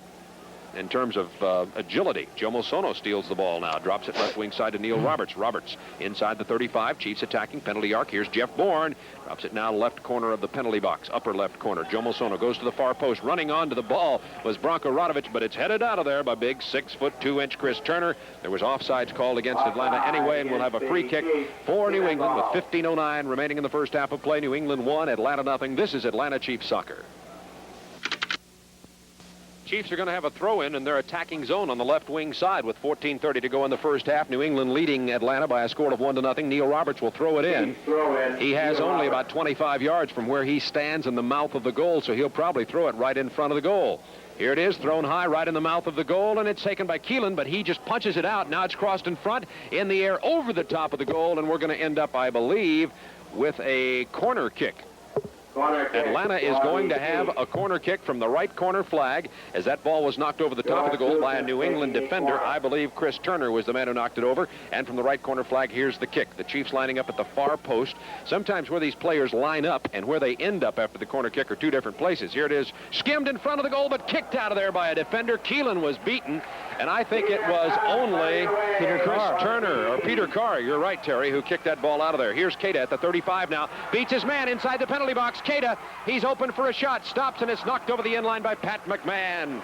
Speaker 1: in terms of agility. Jomo Sono steals the ball now. Drops it left wing side to Neil Roberts. Roberts inside the 35. Chiefs attacking penalty arc. Here's Jeff Bourne. Drops it now left corner of the penalty box. Upper left corner. Jomo Sono goes to the far post. Running onto the ball was Bronco Radovich, but it's headed out of there by big 6'2" Chris Turner. There was offsides called against Atlanta anyway, and we'll have a free kick for New England with 15:09 remaining in the first half of play. New England 1, Atlanta nothing. This is Atlanta Chiefs soccer. Chiefs are going to have a throw-in in their attacking zone on the left wing side with 14:30 to go in the first half. New England leading Atlanta by a score of 1-0. Neil Roberts will throw it in. He has only about 25 yards from where he stands in the mouth of the goal, so he'll probably throw it right in front of the goal. Here it is, thrown high right in the mouth of the goal, and it's taken by Keelan, but he just punches it out. Now it's crossed in front, in the air, over the top of the goal, and we're going to end up, I believe, with a corner kick. Atlanta is going to have a corner kick from the right corner flag as that ball was knocked over the top of the goal by a New England defender. I believe Chris Turner was the man who knocked it over. And from the right corner flag, here's the kick. The Chiefs lining up at the far post. Sometimes where these players line up and where they end up after the corner kick are two different places. Here it is, skimmed in front of the goal, but kicked out of there by a defender. Keelan was beaten, and I think it was only Chris Turner, or Peter Carr, you're right, Terry, who kicked that ball out of there. Here's Keita at the 35 now. Beats his man inside the penalty box. Keita, he's open for a shot. Stops, and it's knocked over the end line by Pat McMahon.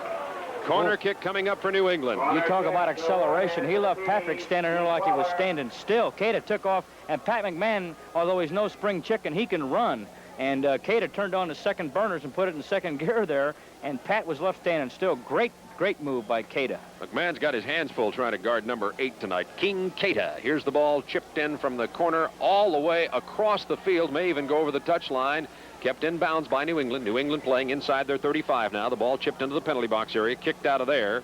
Speaker 1: Corner kick coming up for New England.
Speaker 2: You talk about acceleration. He left Patrick standing there like he was standing still. Keita took off, and Pat McMahon, although he's no spring chicken, he can run. And Keita turned on the second burners and put it in second gear there, and Pat was left standing still. Great move by Keita.
Speaker 1: McMahon's got his hands full trying to guard number 8 tonight, King Keita. Here's the ball chipped in from the corner all the way across the field, may even go over the touchline. Kept in bounds by New England. New England playing inside their 35 now. The ball chipped into the penalty box area, kicked out of there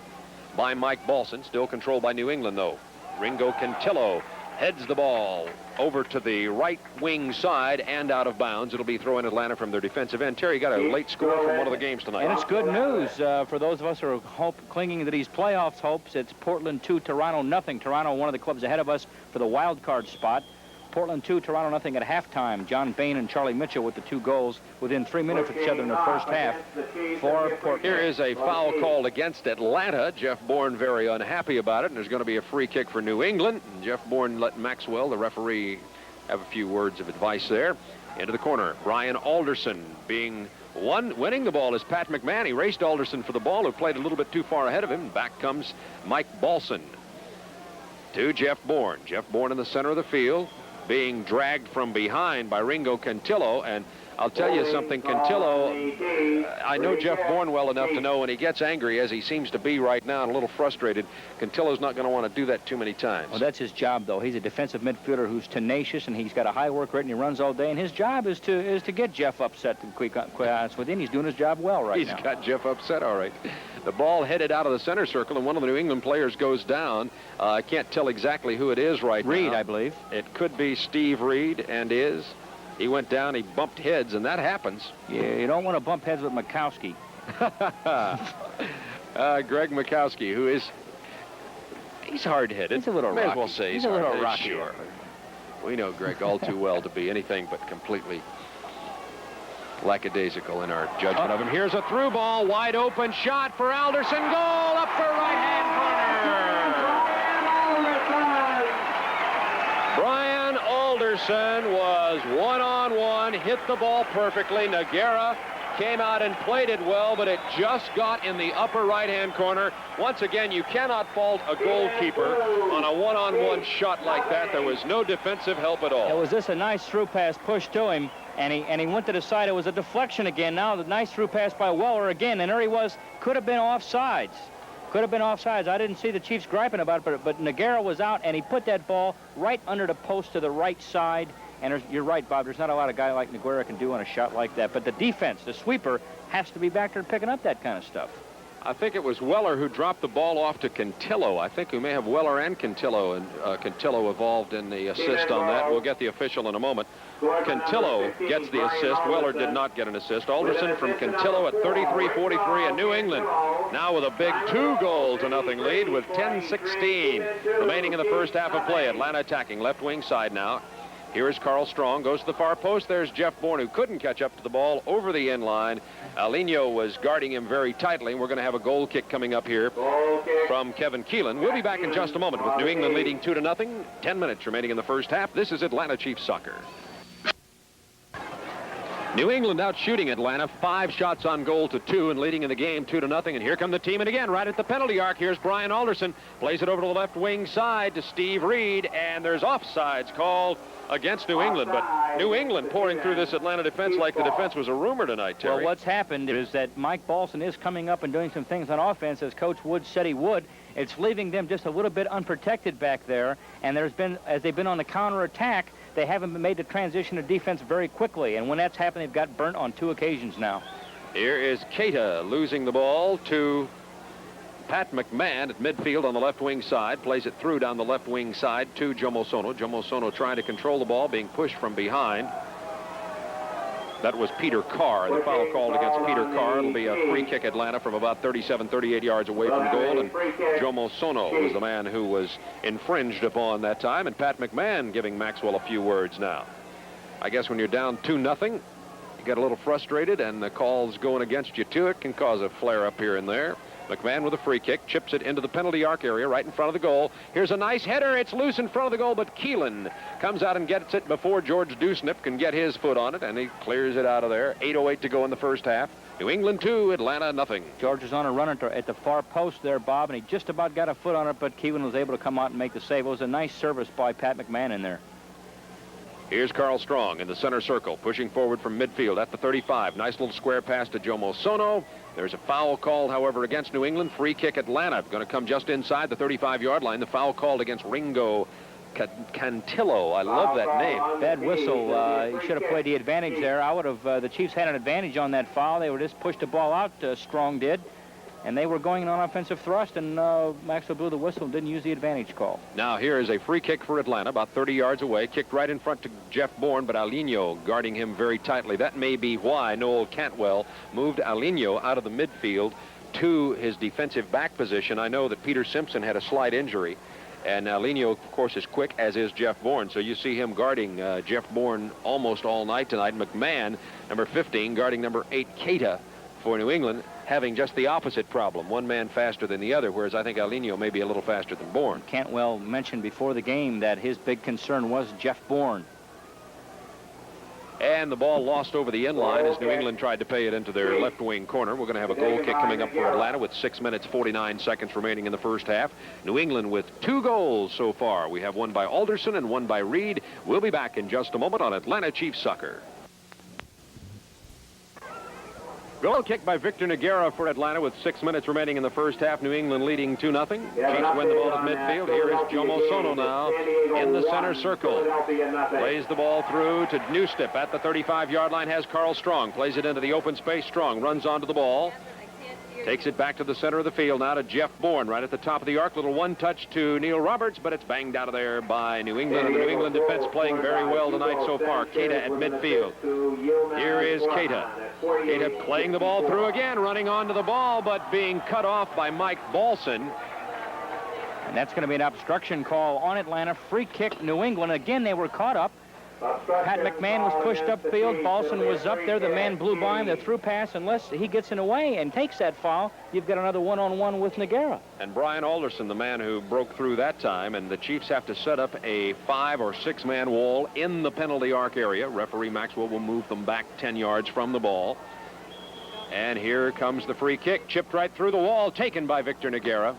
Speaker 1: by Mike Balson. Still controlled by New England, though. Ringo Cantillo heads the ball over to the right wing side and out of bounds. It'll be throwing Atlanta from their defensive end. Terry got a late score from one of the games tonight.
Speaker 2: And it's good news for those of us who are clinging to these playoffs hopes. It's Portland 2, Toronto nothing. Toronto, one of the clubs ahead of us for the wild card spot. Portland 2, Toronto nothing at halftime. John Bain and Charlie Mitchell with the 2 goals within 3 minutes of each other in the first half for Portland.
Speaker 1: Here is a foul called against Atlanta. Jeff Bourne very unhappy about it, and there's going to be a free kick for New England. And Jeff Bourne let Maxwell, the referee, have a few words of advice there. Into the corner, Brian Alderson winning the ball is Pat McMahon. He raced Alderson for the ball, who played a little bit too far ahead of him. Back comes Mike Balson to Jeff Bourne. Jeff Bourne in the center of the field, being dragged from behind by Ringo Cantillo. And I'll tell you something, Cantillo, I know Jeff Bourne well enough to know when he gets angry, as he seems to be right now, and a little frustrated, Cantillo's not going to want to do that too many times.
Speaker 2: Well, that's his job, though. He's a defensive midfielder who's tenacious, and he's got a high work rate, and he runs all day. And his job is to get Jeff upset, to be quite honest with him. He's doing his job well right now.
Speaker 1: He's got Jeff upset, all right. The ball headed out of the center circle, and one of the New England players goes down. I can't tell exactly who it is right now.
Speaker 2: Reed, I believe.
Speaker 1: It could be Steve Reed, and is. He went down, he bumped heads, and that happens.
Speaker 2: Yeah, you don't want to bump heads with Mikowski.
Speaker 1: Greg Mikowski, who is... He's hard-headed.
Speaker 2: He's a little
Speaker 1: May
Speaker 2: rocky.
Speaker 1: as well say
Speaker 2: He's a little
Speaker 1: hard-headed.
Speaker 2: rocky.
Speaker 1: Sure. We know Greg all too well to be anything but completely lackadaisical in our judgment of him. Here's a through ball, wide open shot for Alderson. Goal up for right-hand corner. Brian Alderson was one-on-one, hit the ball perfectly. Nogueira came out and played it well, but it just got in the upper right-hand corner. Once again, you cannot fault a goalkeeper on a one-on-one shot like that. There was no defensive help at all.
Speaker 2: It was just a nice through pass pushed to him, and he went to the side. It was a deflection again. Now the nice through pass by Weller again, and there he was. Could have been offsides. Could have been offsides. I didn't see the Chiefs griping about it, but Nogueira was out, and he put that ball right under the post to the right side. And you're right, Bob, there's not a lot of guy like Nogueira can do on a shot like that. But the defense, the sweeper, has to be back there picking up that kind of stuff.
Speaker 1: I think it was Weller who dropped the ball off to Cantillo. I think we may have Weller and Cantillo, and Cantillo involved in the assist on that. We'll get the official in a moment. Cantillo gets the assist. Weller did not get an assist. Alderson from Cantillo at 33-43, and New England now with a big 2-0 lead with 10:16 remaining in the first half of play. Atlanta attacking left wing side now. Here is Carl Strong, goes to the far post. There's Jeff Bourne, who couldn't catch up to the ball over the end line. Alinho was guarding him very tightly. We're going to have a goal kick coming up here from Kevin Keelan. We'll be back in just a moment with New England leading 2-0. 10 minutes remaining in the first half. This is Atlanta Chiefs soccer. New England out shooting Atlanta, 5 shots on goal to 2 and leading in the game 2-0. And here come the Teamen again right at the penalty arc. Here's Brian Alderson, plays it over to the left wing side to Steve Reed, and there's offsides called against New England. But New England pouring through this Atlanta defense like the defense was a rumor tonight, Terry.
Speaker 2: Well, what's happened is that Mike Balson is coming up and doing some things on offense, as Coach Wood said he would. It's leaving them just a little bit unprotected back there, and there's been, as they've been on the counterattack, they haven't made the transition to defense very quickly, and when that's happened, they've got burnt on 2 occasions now.
Speaker 1: Here is Keita losing the ball to Pat McMahon at midfield on the left wing side, plays it through down the left wing side to Jomo Sono. Jomo Sono trying to control the ball, being pushed from behind. That was Peter Carr. The foul called against Peter Carr. It'll be a free kick Atlanta from about 37, 38 yards away from goal. And Jomo Sono was the man who was infringed upon that time. And Pat McMahon giving Maxwell a few words now. I guess when you're down 2-0, you get a little frustrated, and the calls going against you too. It can cause a flare up here and there. McMahon with a free kick, chips it into the penalty arc area right in front of the goal. Here's a nice header. It's loose in front of the goal, but Keelan comes out and gets it before George Dewsnip can get his foot on it, and he clears it out of there. 8:08 to go in the first half. New England 2, Atlanta nothing.
Speaker 2: George is on a run at the far post there, Bob, and he just about got a foot on it, but Keelan was able to come out and make the save. It was a nice service by Pat McMahon in there.
Speaker 1: Here's Carl Strong in the center circle, pushing forward from midfield at the 35. Nice little square pass to Jomo Sono. There's a foul called, however, against New England. Free kick Atlanta. Going to come just inside the 35-yard line. The foul called against Ringo Cantillo. I love that name.
Speaker 2: Bad whistle. He should have played the advantage there. I would have. The Chiefs had an advantage on that foul. They were just pushed the ball out. Strong did. And they were going on offensive thrust, and Maxwell blew the whistle and didn't use the advantage call.
Speaker 1: Now here is a free kick for Atlanta, about 30 yards away, kicked right in front to Jeff Bourne, but Alinho guarding him very tightly. That may be why Noel Cantwell moved Alinho out of the midfield to his defensive back position. I know that Peter Simpson had a slight injury, and Alinho, of course, is quick, as is Jeff Bourne. So you see him guarding Jeff Bourne almost all night tonight. McMahon, number 15, guarding number 8, Keita, for New England, having just the opposite problem. One man faster than the other, whereas I think Alinho may be a little faster than Bourne.
Speaker 2: Cantwell mentioned before the game that his big concern was Jeff Bourne.
Speaker 1: And the ball lost over the end line as New England tried to pay it into their left wing corner. We're going to have a goal kick coming up for Atlanta with 6 minutes, 49 seconds remaining in the first half. New England with 2 goals so far. We have one by Alderson and one by Reed. We'll be back in just a moment on Atlanta Chiefs Soccer. Goal kick by Victor Nogueira for Atlanta with 6 minutes remaining in the first half. New England leading 2-0. Chiefs win the ball at midfield. Here is Jomo Sono now in the center circle. Plays the ball through to Newstep at the 35-yard line. Has Carl Strong. Plays it into the open space. Strong runs onto the ball. Takes it back to the center of the field now to Jeff Bourne right at the top of the arc. Little one-touch to Neil Roberts, but it's banged out of there by New England. And the New England defense playing very well tonight so far. Keita at midfield. Here is Keita. Keita playing the ball through again, running onto the ball, but being cut off by Mike Balson.
Speaker 2: And that's going to be an obstruction call on Atlanta. Free kick, New England. Again, they were caught up. Pat McMahon was pushed upfield. Balson was up there. The man blew by him. The through pass, unless he gets in the way and takes that foul, you've got another one-on-one with Nogueira.
Speaker 1: And Brian Alderson, the man who broke through that time, and the Chiefs have to set up a 5- or 6-man wall in the penalty arc area. Referee Maxwell will move them back 10 yards from the ball. And here comes the free kick, chipped right through the wall, taken by Victor Nogueira.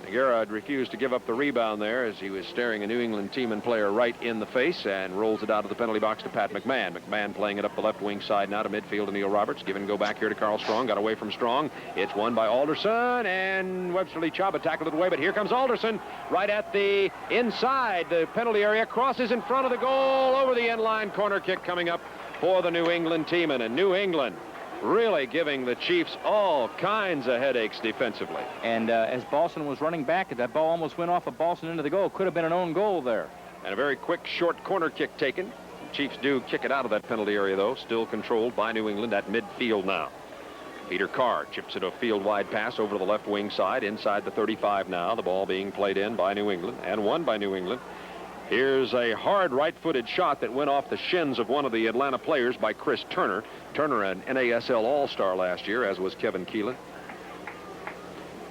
Speaker 1: Nogueira had refused to give up the rebound there as he was staring a New England Teamen player right in the face and rolls it out of the penalty box to Pat McMahon. McMahon playing it up the left wing side now to midfield to Neil Roberts. Give and go back here to Carl Strong. Got away from Strong. It's won by Alderson, and Webster Chaba tackled it away, but here comes Alderson right at the inside the penalty area. Crosses in front of the goal over the end line. Corner kick coming up for the New England Teamen, and New England really giving the Chiefs all kinds of headaches defensively.
Speaker 2: And as Balson was running back, that ball almost went off of Balson into the goal. Could have been an own goal there.
Speaker 1: And a very quick, short corner kick taken. Chiefs do kick it out of that penalty area, though. Still controlled by New England at midfield now. Peter Carr chips it a field-wide pass over to the left wing side, inside the 35 now. The ball being played in by New England and won by New England. Here's a hard right-footed shot that went off the shins of one of the Atlanta players by Chris Turner. Turner, an NASL All-Star last year, as was Kevin Keelan.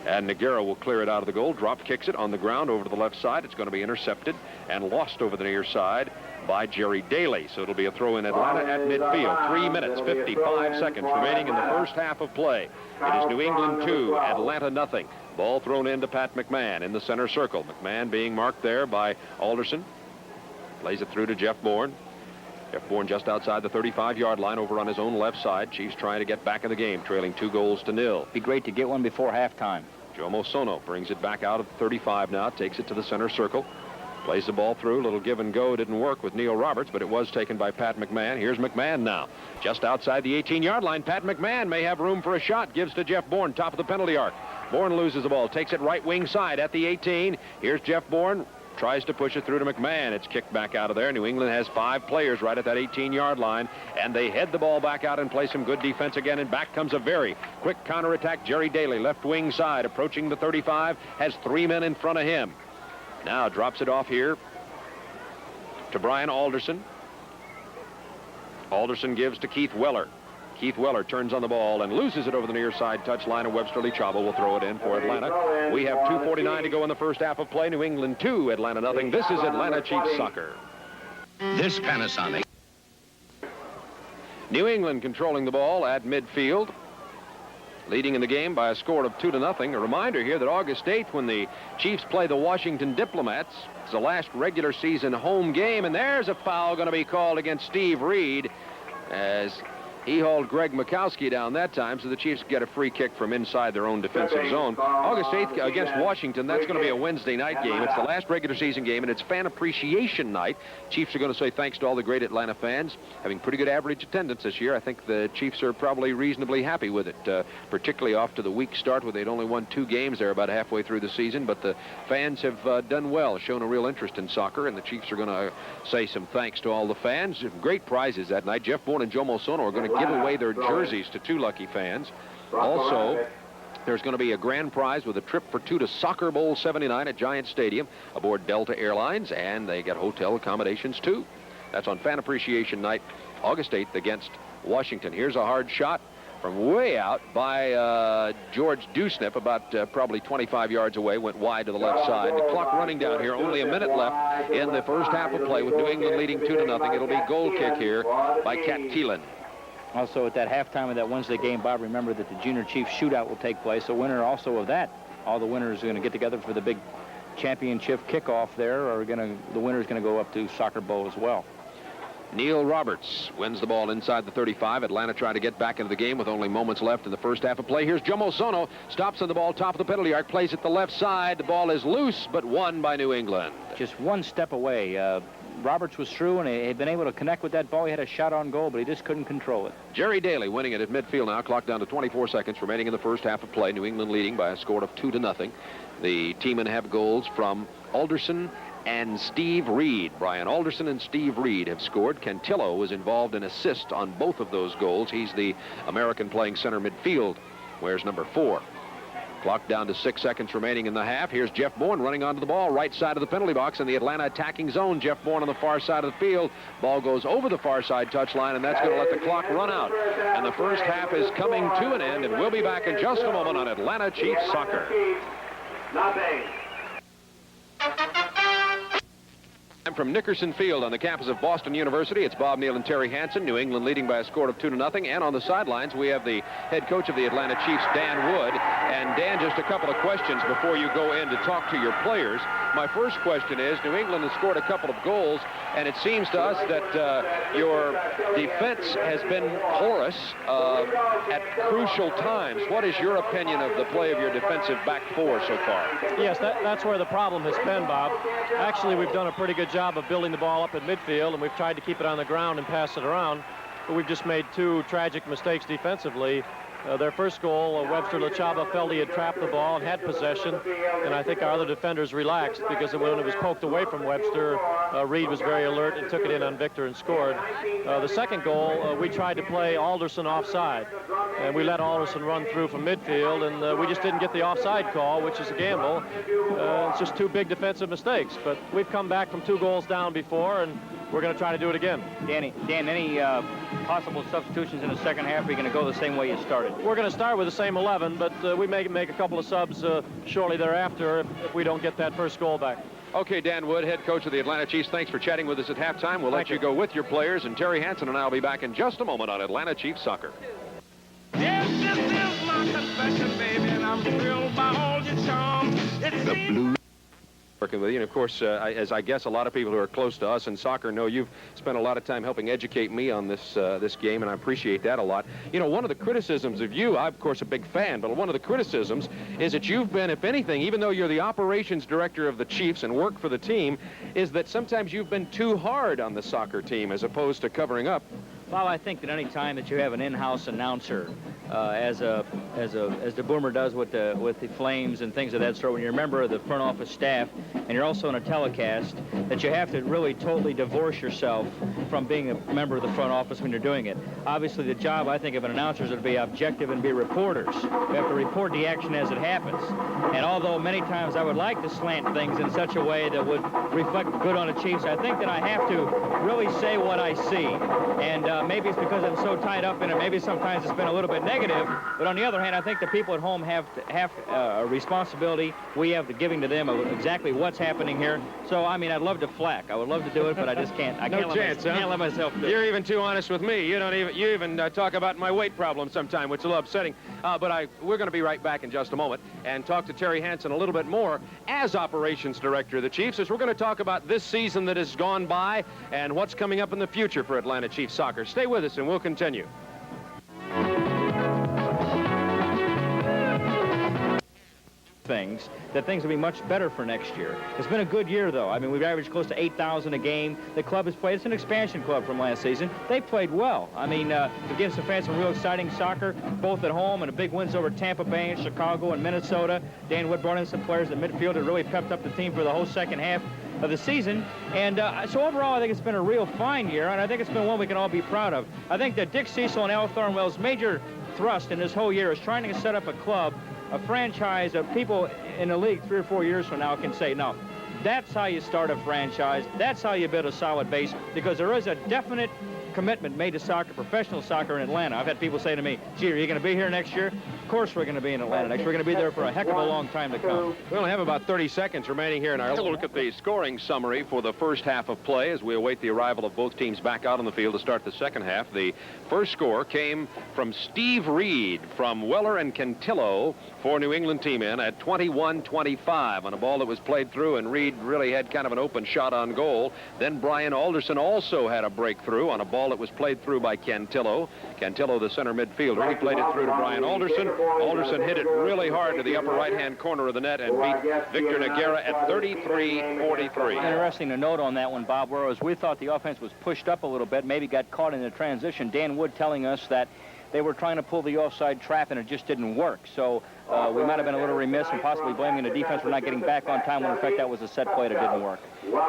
Speaker 1: And Nogueira will clear it out of the goal. Drop kicks it on the ground over to the left side. It's going to be intercepted and lost over the near side by Jerry Daly. So it'll be a throw in Atlanta at midfield. 3 minutes, 55 seconds remaining in the first half of play. It is New England 2, Atlanta nothing. Ball thrown into Pat McMahon in the center circle. McMahon being marked there by Alderson. Plays it through to Jeff Bourne. Jeff Bourne just outside the 35-yard line over on his own left side. Chiefs trying to get back in the game, trailing 2-0.
Speaker 2: Be great to get one before halftime.
Speaker 1: Joe Mosono brings it back out of the 35 now, takes it to the center circle. Plays the ball through, little give and go. Didn't work with Neil Roberts, but it was taken by Pat McMahon. Here's McMahon now. Just outside the 18-yard line, Pat McMahon may have room for a shot. Gives to Jeff Bourne, top of the penalty arc. Bourne loses the ball, takes it right wing side at the 18. Here's Jeff Bourne, tries to push it through to McMahon. It's kicked back out of there. New England has 5 players right at that 18-yard line, and they head the ball back out and play some good defense again, and back comes a very quick counterattack. Jerry Daly, left wing side, approaching the 35, has 3 men in front of him. Now drops it off here to Brian Alderson. Alderson gives to Keith Weller. Keith Weller turns on the ball and loses it over the near side touchline, and Webster Chaba will throw it in for Atlanta. We have 2:49 to go in the first half of play. New England 2, Atlanta nothing. This is Atlanta Chiefs soccer.
Speaker 5: This Panasonic.
Speaker 1: New England controlling the ball at midfield, leading in the game by a score of 2-0. A reminder here that August 8th, when the Chiefs play the Washington Diplomats, it's the last regular season home game, and there's a foul going to be called against Steve Reed as he hauled Greg Mikowski down that time, so the Chiefs get a free kick from inside their own defensive zone. August 8th against Washington, that's going to be a Wednesday night game. It's the last regular season game, and it's fan appreciation night. Chiefs are going to say thanks to all the great Atlanta fans, having pretty good average attendance this year. I think the Chiefs are probably reasonably happy with it, particularly off to the weak start where they'd only won 2 games there about halfway through the season. But the fans have done well, shown a real interest in soccer, and the Chiefs are going to say some thanks to all the fans. Great prizes that night. Jeff Bourne and Joe Mosono are going to give away their jerseys to 2 lucky fans. Also, there's going to be a grand prize with a trip for 2 to Soccer Bowl 79 at Giant Stadium aboard Delta Airlines, and they get hotel accommodations too. That's on Fan Appreciation Night, August 8th against Washington. Here's a hard shot from way out by George Dusnip, about probably 25 yards away, went wide to the left side. The clock running down here, only a minute left in the first half of play with New England leading 2-0. It'll be goal kick here by Cat Keelan.
Speaker 2: Also, at that halftime of that Wednesday game, Bob, remember that the Junior Chiefs shootout will take place. A winner also of that. All the winners are going to get together for the big championship kickoff there. The winner's going to go up to Soccer Bowl as well.
Speaker 1: Neil Roberts wins the ball inside the 35. Atlanta trying to get back into the game with only moments left in the first half of play. Here's Joe Mosono. Stops on the ball, top of the penalty arc, plays it the left side. The ball is loose, but won by New England.
Speaker 2: Just one step away. Roberts was through, and he had been able to connect with that ball. He had a shot on goal, but he just couldn't control it.
Speaker 1: Jerry Daly winning it at midfield now. Clock down to 24 seconds remaining in the first half of play. New England leading by a score of 2-0. The Teamen have goals from Alderson and Steve Reed. Brian Alderson and Steve Reed have scored. Cantillo was involved in assist on both of those goals. He's the American playing center midfield, wears number 4. Clock down to 6 seconds remaining in the half. Here's Jeff Bourne running onto the ball, right side of the penalty box in the Atlanta attacking zone. Jeff Bourne on the far side of the field. Ball goes over the far side touchline, and that's going to let the clock run out. And the first half is coming to an end, and we'll be back in just a moment on Atlanta Chiefs Soccer.
Speaker 3: Nothing.
Speaker 1: I'm from Nickerson Field on the campus of Boston University. It's Bob Neal and Terry Hansen. New England leading by a score of 2-0. And on the sidelines, we have the head coach of the Atlanta Chiefs, Dan Wood. And Dan, just a couple of questions before you go in to talk to your players. My first question is, New England has scored a couple of goals, and it seems to us that your defense has been porous at crucial times. What is your opinion of the play of your defensive back four so far?
Speaker 6: Yes, that's where the problem has been, Bob. Actually, we've done a pretty good job of building the ball up at midfield, and we've tried to keep it on the ground and pass it around. But we've just made two tragic mistakes defensively. Their first goal, Webster Lachaba felt he had trapped the ball and had possession, and I think our other defenders relaxed because when it was poked away from Webster, Reed was very alert and took it in on Victor and scored. The second goal, we tried to play Alderson offside, and we let Alderson run through from midfield, and we just didn't get the offside call, which is a gamble. It's just two big defensive mistakes, but we've come back from 2 goals down before, and we're going to try to do it again.
Speaker 2: Dan, any possible substitutions in the second half? Are you going to go the same way you started?
Speaker 6: We're going to start with the same 11, but we may make a couple of subs shortly thereafter if we don't get that first goal back.
Speaker 1: Okay, Dan Wood, head coach of the Atlanta Chiefs, thanks for chatting with us at halftime. We'll let you go with your players, and Terry Hansen and I will be back in just a moment on Atlanta Chiefs Soccer.
Speaker 7: Yes, this is my confession, baby, and I'm thrilled by all your charm.
Speaker 4: The Blue.
Speaker 1: Working with you, and of course, as I guess a lot of people who are close to us in soccer know, you've spent a lot of time helping educate me on this game, and I appreciate that a lot. You know, one of the criticisms of you, I'm of course a big fan, but one of the criticisms is that you've been, if anything, even though you're the operations director of the Chiefs and work for the team, is that sometimes you've been too hard on the soccer team as opposed to covering up.
Speaker 2: Well, I think that any time that you have an in-house announcer, as the Boomer does with the Flames and things of that sort, when you're a member of the front office staff and you're also on a telecast, that you have to really totally divorce yourself from being a member of the front office when you're doing it. Obviously, the job, I think, of an announcer is to be objective and be reporters. We have to report the action as it happens. And although many times I would like to slant things in such a way that would reflect good on the Chiefs, I think that I have to really say what I see. And maybe it's because I'm so tied up in it. Maybe sometimes it's been a little bit negative. But on the other hand, I think the people at home have a responsibility. We have the giving to them of exactly what's happening here. So, I mean, I'd love to flack. I would love to do it, but I just can't. I can't let myself do it.
Speaker 1: You're even too honest with me. You even talk about my weight problem sometime, which is a little upsetting. But we're going to be right back in just a moment and talk to Terry Hansen a little bit more as operations director of the Chiefs, as we're going to talk about this season that has gone by and what's coming up in the future for Atlanta Chiefs soccer. Stay with us and we'll continue.
Speaker 2: Things will be much better for next year. It's been a good year, though. I mean, we've averaged close to 8,000 a game. The club has played. It's an expansion club from last season. They played well. I mean, we've given some fans some real exciting soccer, both at home and a big wins over Tampa Bay and Chicago and Minnesota. Dan Wood brought in some players at midfield that really pepped up the team for the whole second half of the season. And so overall, I think it's been a real fine year, and I think it's been one we can all be proud of. I think that Dick Cecil and Al Thornwell's major thrust in this whole year is trying to set up a club, a franchise of people in the league 3 or 4 years from now can say, no, that's how you start a franchise. That's how you build a solid base, because there is a definite commitment made to soccer, professional soccer in Atlanta. I've had people say to me, gee, are you going to be here next year? Of course we're going to be in Atlanta next year. We're going to be there for a heck of a long time to come.
Speaker 1: We only have about 30 seconds remaining here in our look at the scoring summary for the first half of play as we await the arrival of both teams back out on the field to start the second half. The first score came from Steve Reed from Weller and Cantillo for New England Teamen at 21-25 on a ball that was played through, and Reed really had kind of an open shot on goal. Then Brian Alderson also had a breakthrough on a ball that was played through by Cantillo. Cantillo, the center midfielder, he played it through to Brian Alderson. Alderson hit it really hard to the upper right-hand corner of the net and beat Victor Nogueira at 33-43.
Speaker 2: Interesting to note on that one, Bob, whereas we thought the offense was pushed up a little bit, maybe got caught in the transition. Dan Wood telling us that they were trying to pull the offside trap and it just didn't work. So we might have been a little remiss and possibly blaming the defense for not getting back on time when in fact that was a set play that didn't work.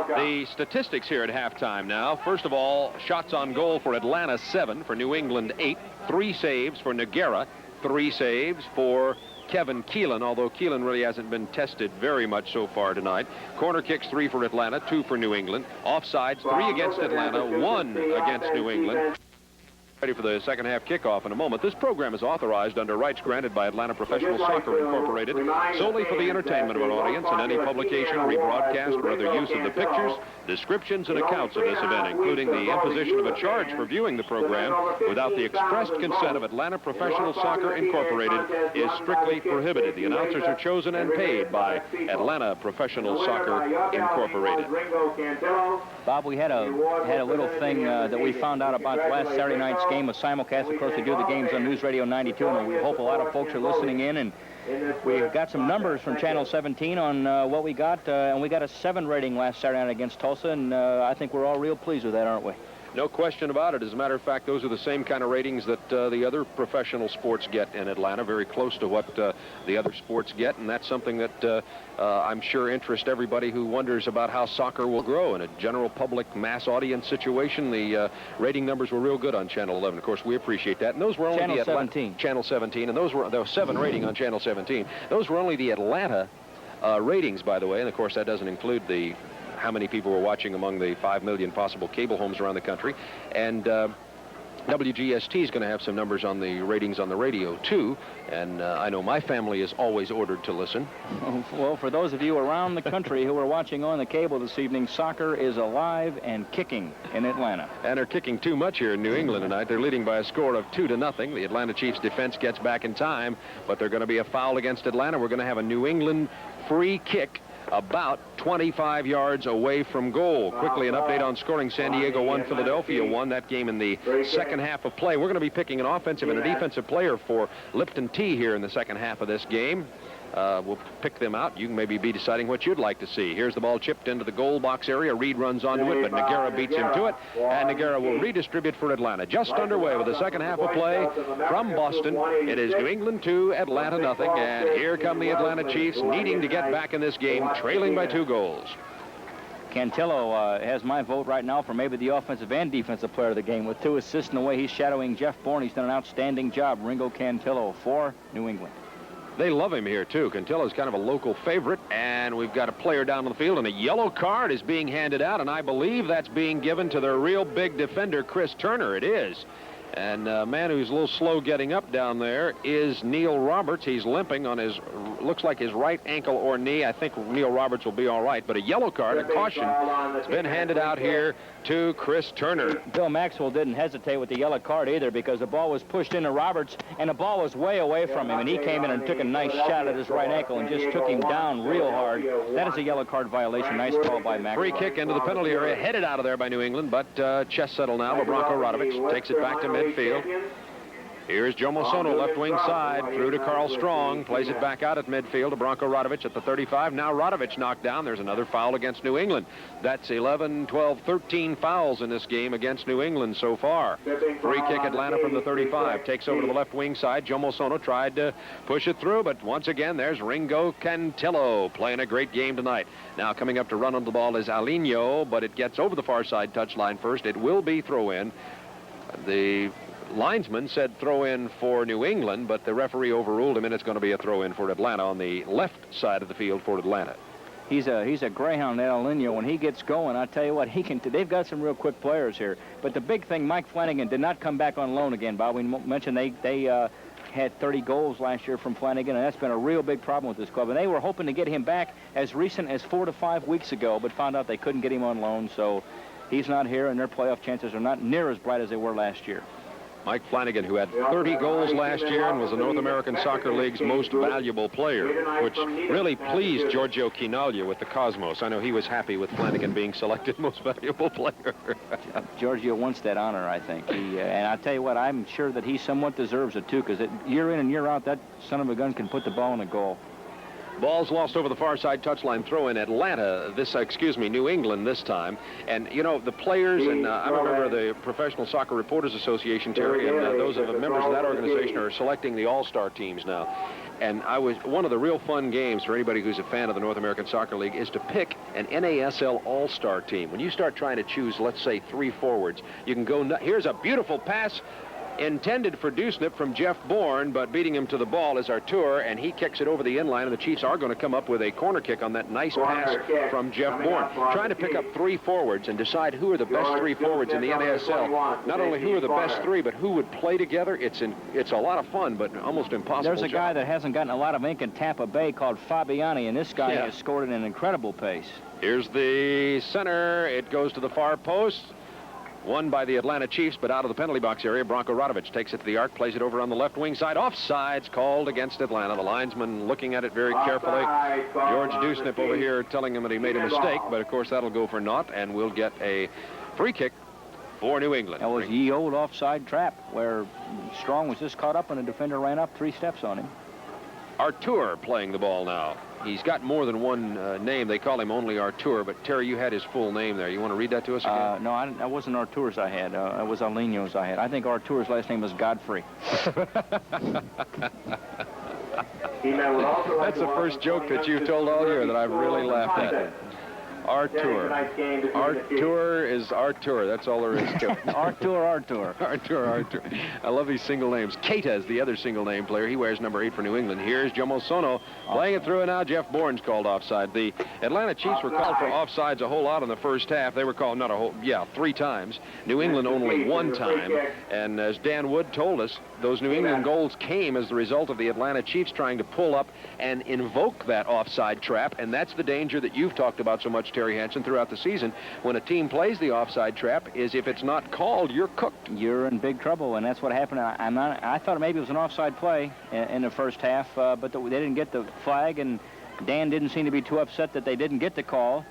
Speaker 1: The statistics here at halftime now. First of all, shots on goal for Atlanta 7, for New England 8, 3 saves for Nogueira, 3 saves for Kevin Keelan, although Keelan really hasn't been tested very much so far tonight. Corner kicks 3 for Atlanta, 2 for New England. Offsides, 3 against Atlanta, 1 against New England. Ready for the second half kickoff in a moment. This program is authorized under rights granted by Atlanta Professional Soccer Incorporated solely for the entertainment of an audience, and any publication, rebroadcast, or other use of the pictures, descriptions, and accounts of this event, including the imposition of a charge for viewing the program without the expressed consent of Atlanta Professional Soccer Incorporated, is strictly prohibited. The announcers are chosen and paid by Atlanta Professional Soccer Incorporated.
Speaker 2: Bob, we had a little thing that we found out about last Saturday night's game, a simulcast. Of course, we do the games on News Radio 92, and we hope a lot of folks are listening in. And we've got some numbers from Channel 17 on what we got, and we got a 7 rating last Saturday night against Tulsa, and I think we're all real pleased with that, aren't we?
Speaker 1: No question about it. As a matter of fact, those are the same kind of ratings that the other professional sports get in Atlanta, very close to what the other sports get, and that's something that I'm sure interests everybody who wonders about how soccer will grow in a general public mass audience situation. The rating numbers were real good on Channel 11. Of course, we appreciate that. And those were only
Speaker 2: Channel
Speaker 1: the
Speaker 2: 17.
Speaker 1: Channel 17, and there was 7 rating on Channel 17. Those were only the Atlanta ratings, by the way, and of course that doesn't include the how many people were watching among the 5 million possible cable homes around the country. And WGST is going to have some numbers on the ratings on the radio, too. And I know my family is always ordered to listen.
Speaker 2: Well, for those of you around the country who are watching on the cable this evening, soccer is alive and kicking in Atlanta.
Speaker 1: And they're kicking too much here in New England tonight. They're leading by a score of 2-0. The Atlanta Chiefs defense gets back in time, but they're going to be a foul against Atlanta. We're going to have a New England free kick about 25 yards away from goal. Quickly, an update on scoring. San Diego 1, Philadelphia 1. That game in the second half of play. We're going to be picking an offensive and a defensive player for Lipton Tea here in the second half of this game. We'll pick them out. You can maybe be deciding what you'd like to see. Here's the ball chipped into the goal box area. Reed runs onto it, but Noguera beats him to it, and Noguera will redistribute for Atlanta. Just underway with the second half of play from Boston. It is New England 2, Atlanta nothing, and here come the Atlanta Chiefs needing to get back in this game, trailing by 2 goals.
Speaker 2: Cantillo has my vote right now for maybe the offensive and defensive player of the game with 2 assists in the way he's shadowing Jeff Bourne. He's done an outstanding job. Ringo Cantillo for New England.
Speaker 1: They love him here, too. Cantillo's kind of a local favorite, and we've got a player down on the field, and a yellow card is being handed out, and I believe that's being given to the real big defender, Chris Turner. It is. And a man who's a little slow getting up down there is Neil Roberts. He's limping on his, looks like his right ankle or knee. I think Neil Roberts will be all right. But a yellow card, a caution, has been handed out here to Chris Turner.
Speaker 2: Bill Maxwell didn't hesitate with the yellow card either, because the ball was pushed into Roberts, and the ball was way away from him, and he came in and took a nice shot at his right ankle and just took him down real hard. That is a yellow card violation. Nice call by Maxwell.
Speaker 1: Free kick into the penalty area, headed out of there by New England, but chest settle now. Bronco Radovich takes it back to midfield. Here's Joe Mosono, left wing side, through to Carl Strong, plays it back out at midfield to Bronco Radovich at the 35. Now Radovich knocked down. There's another foul against New England. That's 11, 12, 13 fouls in this game against New England so far. Free kick Atlanta from the 35. Takes over to the left wing side. Joe Mosono tried to push it through, but once again, there's Ringo Cantillo playing a great game tonight. Now coming up to run on the ball is Alinho, but it gets over the far side touchline first. It will be throw in. The linesman said throw in for New England, but the referee overruled him, and it's going to be a throw in for Atlanta on the left side of the field for Atlanta.
Speaker 2: He's a greyhound, that Alinho. When he gets going, I tell you what, he can. They've got some real quick players here. But the big thing, Mike Flanagan did not come back on loan again, Bob. We mentioned they had 30 goals last year from Flanagan, and that's been a real big problem with this club. And they were hoping to get him back as recent as 4 to 5 weeks ago, but found out they couldn't get him on loan. So he's not here, and their playoff chances are not near as bright as they were last year.
Speaker 1: Mike Flanagan, who had 30 goals last year and was the North American Soccer League's most valuable player, which really pleased Giorgio Chinaglia with the Cosmos. I know he was happy with Flanagan being selected most valuable player.
Speaker 2: Giorgio wants that honor, I think. And I tell you what, I'm sure that he somewhat deserves it, too, because year in and year out, that son of a gun can put the ball in the goal.
Speaker 1: Ball's lost over the far side touchline throw in Atlanta, New England this time. And, you know, the players, and I'm a member of the Professional Soccer Reporters Association, Terry, and those of the members of that organization are selecting the all-star teams now. And one of the real fun games for anybody who's a fan of the North American Soccer League is to pick an NASL all-star team. When you start trying to choose, let's say, 3 forwards, you can go, here's a beautiful pass intended for Dusnip from Jeff Bourne, but beating him to the ball is Artur, and he kicks it over the inline, and the Chiefs are going to come up with a corner kick on that nice pass from Jeff Bourne. Trying to pick up 3 forwards and decide who are the best 3 forwards in the NASL. Not only who are the best 3, but who would play together. It's a lot of fun, but almost impossible.
Speaker 2: There's a guy that hasn't gotten a lot of ink in Tampa Bay called Fabiani, and this guy has scored at an incredible pace.
Speaker 1: Here's the center. It goes to the far post. Won by the Atlanta Chiefs, but out of the penalty box area. Branko Radovic takes it to the arc, plays it over on the left wing side. Offsides called against Atlanta. The linesman looking at it very carefully. George Dusnip over here telling him that he made a mistake, but of course that'll go for naught, and we'll get a free kick for New England.
Speaker 2: That was ye old offside trap where Strong was just caught up and the defender ran up 3 steps on him.
Speaker 1: Artur playing the ball now. He's got more than one name. They call him only Artur, but Terry, you had his full name there. You want to read that to us again?
Speaker 2: No, I wasn't Artur's I had. It was Alino's I had. I think Artur's last name was Godfrey.
Speaker 1: That's the first joke that you've told all year that I've really laughed at. Artur. Artur is Artur. That's all there is to it.
Speaker 2: Artur.
Speaker 1: Artur. I love these single names. Keita is the other single name player. He wears number 8 for New England. Here's Jomo Sono playing it through, and now Jeff Bourne's called offside. The Atlanta Chiefs were called for offsides a whole lot in the first half. They were called, 3 times. New England only 1 time. And as Dan Wood told us, those New England goals came as the result of the Atlanta Chiefs trying to pull up and invoke that offside trap, and that's the danger that you've talked about so much, Terry Hansen, throughout the season. When a team plays the offside trap, is if it's not called, you're cooked.
Speaker 2: You're in big trouble, and that's what happened. I thought maybe it was an offside play in the first half, but they didn't get the flag, and Dan didn't seem to be too upset that they didn't get the call,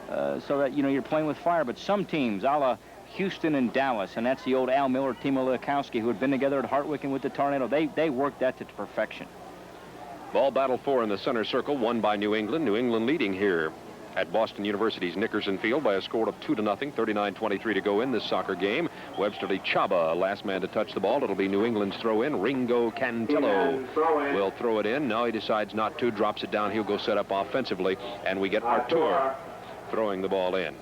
Speaker 2: so that, you're playing with fire. But some teams, a la Houston and Dallas, and that's the old Al Miller, Timo Lukowski, who had been together at Hartwick and with the Tornado, they worked that to perfection.
Speaker 1: Ball battle 4 in the center circle, won by New England. New England leading here at Boston University's Nickerson Field by a score of 2-0, 39-23 to go in this soccer game. Webster Chaba, last man to touch the ball. It'll be New England's throw-in. Ringo Cantillo will throw it in. Now he decides not to, drops it down. He'll go set up offensively, and we get Artur throwing the ball in.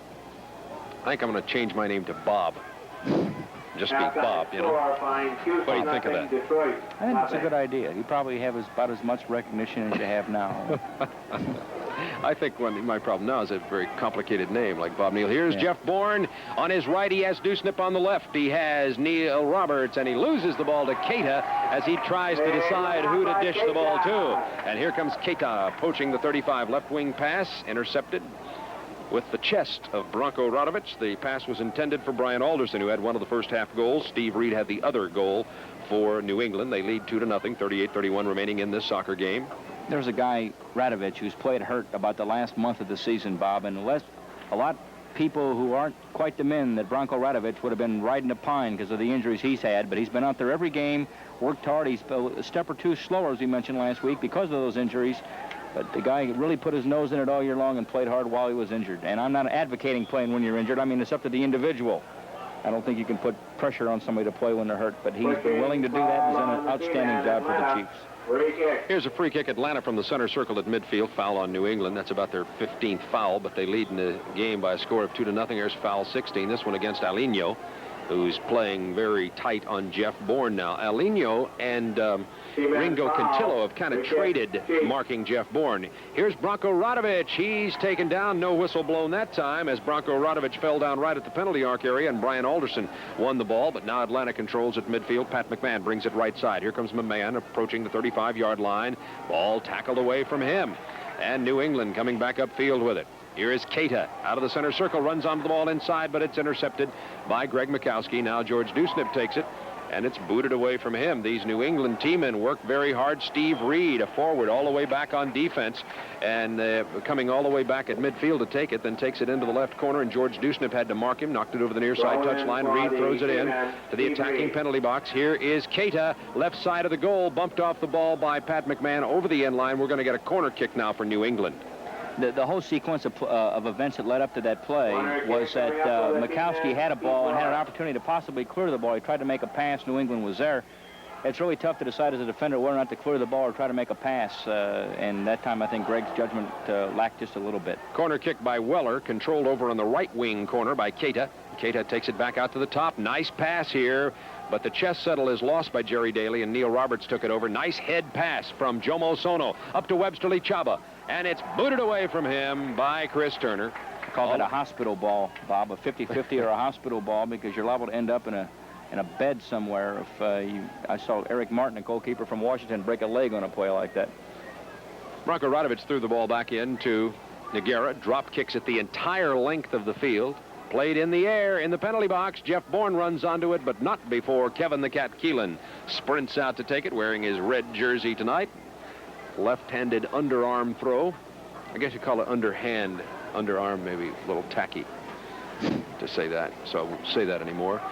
Speaker 1: I think I'm going to change my name to Bob. Just be Bob, What do you think of that?
Speaker 2: I think it's a good idea. You probably have about as much recognition as you have now.
Speaker 1: I think my problem now is a very complicated name like Bob Neal. Here's Jeff Bourne. On his right, he has Dusnip. On the left, he has Neil Roberts, and he loses the ball to Keita as he tries to decide who to dish the ball to. And here comes Keita poaching the 35 left wing pass, intercepted with the chest of Branko Radovic. The pass was intended for Brian Alderson, who had one of the first half goals. Steve Reed had the other goal for New England. They lead 2-0, 38-31 remaining in this soccer game.
Speaker 2: There's a guy, Radovic, who's played hurt about the last month of the season, Bob, and a lot of people who aren't quite the men that Branko Radovic would have been riding a pine because of the injuries he's had, but he's been out there every game, worked hard. He's a step or 2 slower, as we mentioned last week, because of those injuries. But the guy really put his nose in it all year long and played hard while he was injured. And I'm not advocating playing when you're injured. I mean, it's up to the individual. I don't think you can put pressure on somebody to play when they're hurt, but he's been willing to do that and has done an outstanding job for the Chiefs.
Speaker 1: Here's a free kick. Atlanta from the center circle at midfield. Foul on New England. That's about their 15th foul, but they lead in the game by a score of 2-0. Here's foul 16. This one against Alino, who's playing very tight on Jeff Bourne now. Alino and Ringo Cantillo have kind of traded marking Jeff Bourne. Here's Branko Radovic. He's taken down. No whistle blown that time as Branko Radovic fell down right at the penalty arc area, and Brian Alderson won the ball, but now Atlanta controls at midfield. Pat McMahon brings it right side. Here comes McMahon approaching the 35-yard line. Ball tackled away from him, and New England coming back upfield with it. Here is Keita out of the center circle, runs onto the ball inside, but it's intercepted by Greg Mikowski. Now George Dusnip takes it, and it's booted away from him. These New England Teamen work very hard. Steve Reed, a forward, all the way back on defense, and coming all the way back at midfield to take it, then takes it into the left corner, and George Dusnip had to mark him, knocked it over the near side touchline. Reed throws it in to the attacking penalty box. Here is Keita, left side of the goal, bumped off the ball by Pat McMahon over the end line. We're going to get a corner kick now for New England.
Speaker 2: The whole sequence of events that led up to that play was that Mikowski had a ball and had an opportunity to possibly clear the ball. He tried to make a pass. New England was there. It's really tough to decide as a defender whether or not to clear the ball or try to make a pass. And that time, I think Greg's judgment lacked just a little bit.
Speaker 1: Corner kick by Weller, controlled over on the right wing corner by Keita. Keita takes it back out to the top. Nice pass here but the chest settle is lost by Jerry Daly, and Neil Roberts took it over. Nice head pass from Jomo Sono up to Websterly Chaba, and it's booted away from him by Chris Turner.
Speaker 2: I call that a hospital ball, Bob, a 50-50 or a hospital ball, because you're liable to end up in a bed somewhere. I saw Eric Martin, a goalkeeper from Washington, break a leg on a play like that.
Speaker 1: Branko Radovic threw the ball back in to Nogueira. Drop kicks it the entire length of the field. Played in the air in the penalty box. Jeff Bourne runs onto it, but not before Kevin the Cat Keelan sprints out to take it, wearing his red jersey tonight. Left-handed underarm throw. I guess you call it underhand. Underarm, maybe a little tacky to say that, so I won't say that anymore.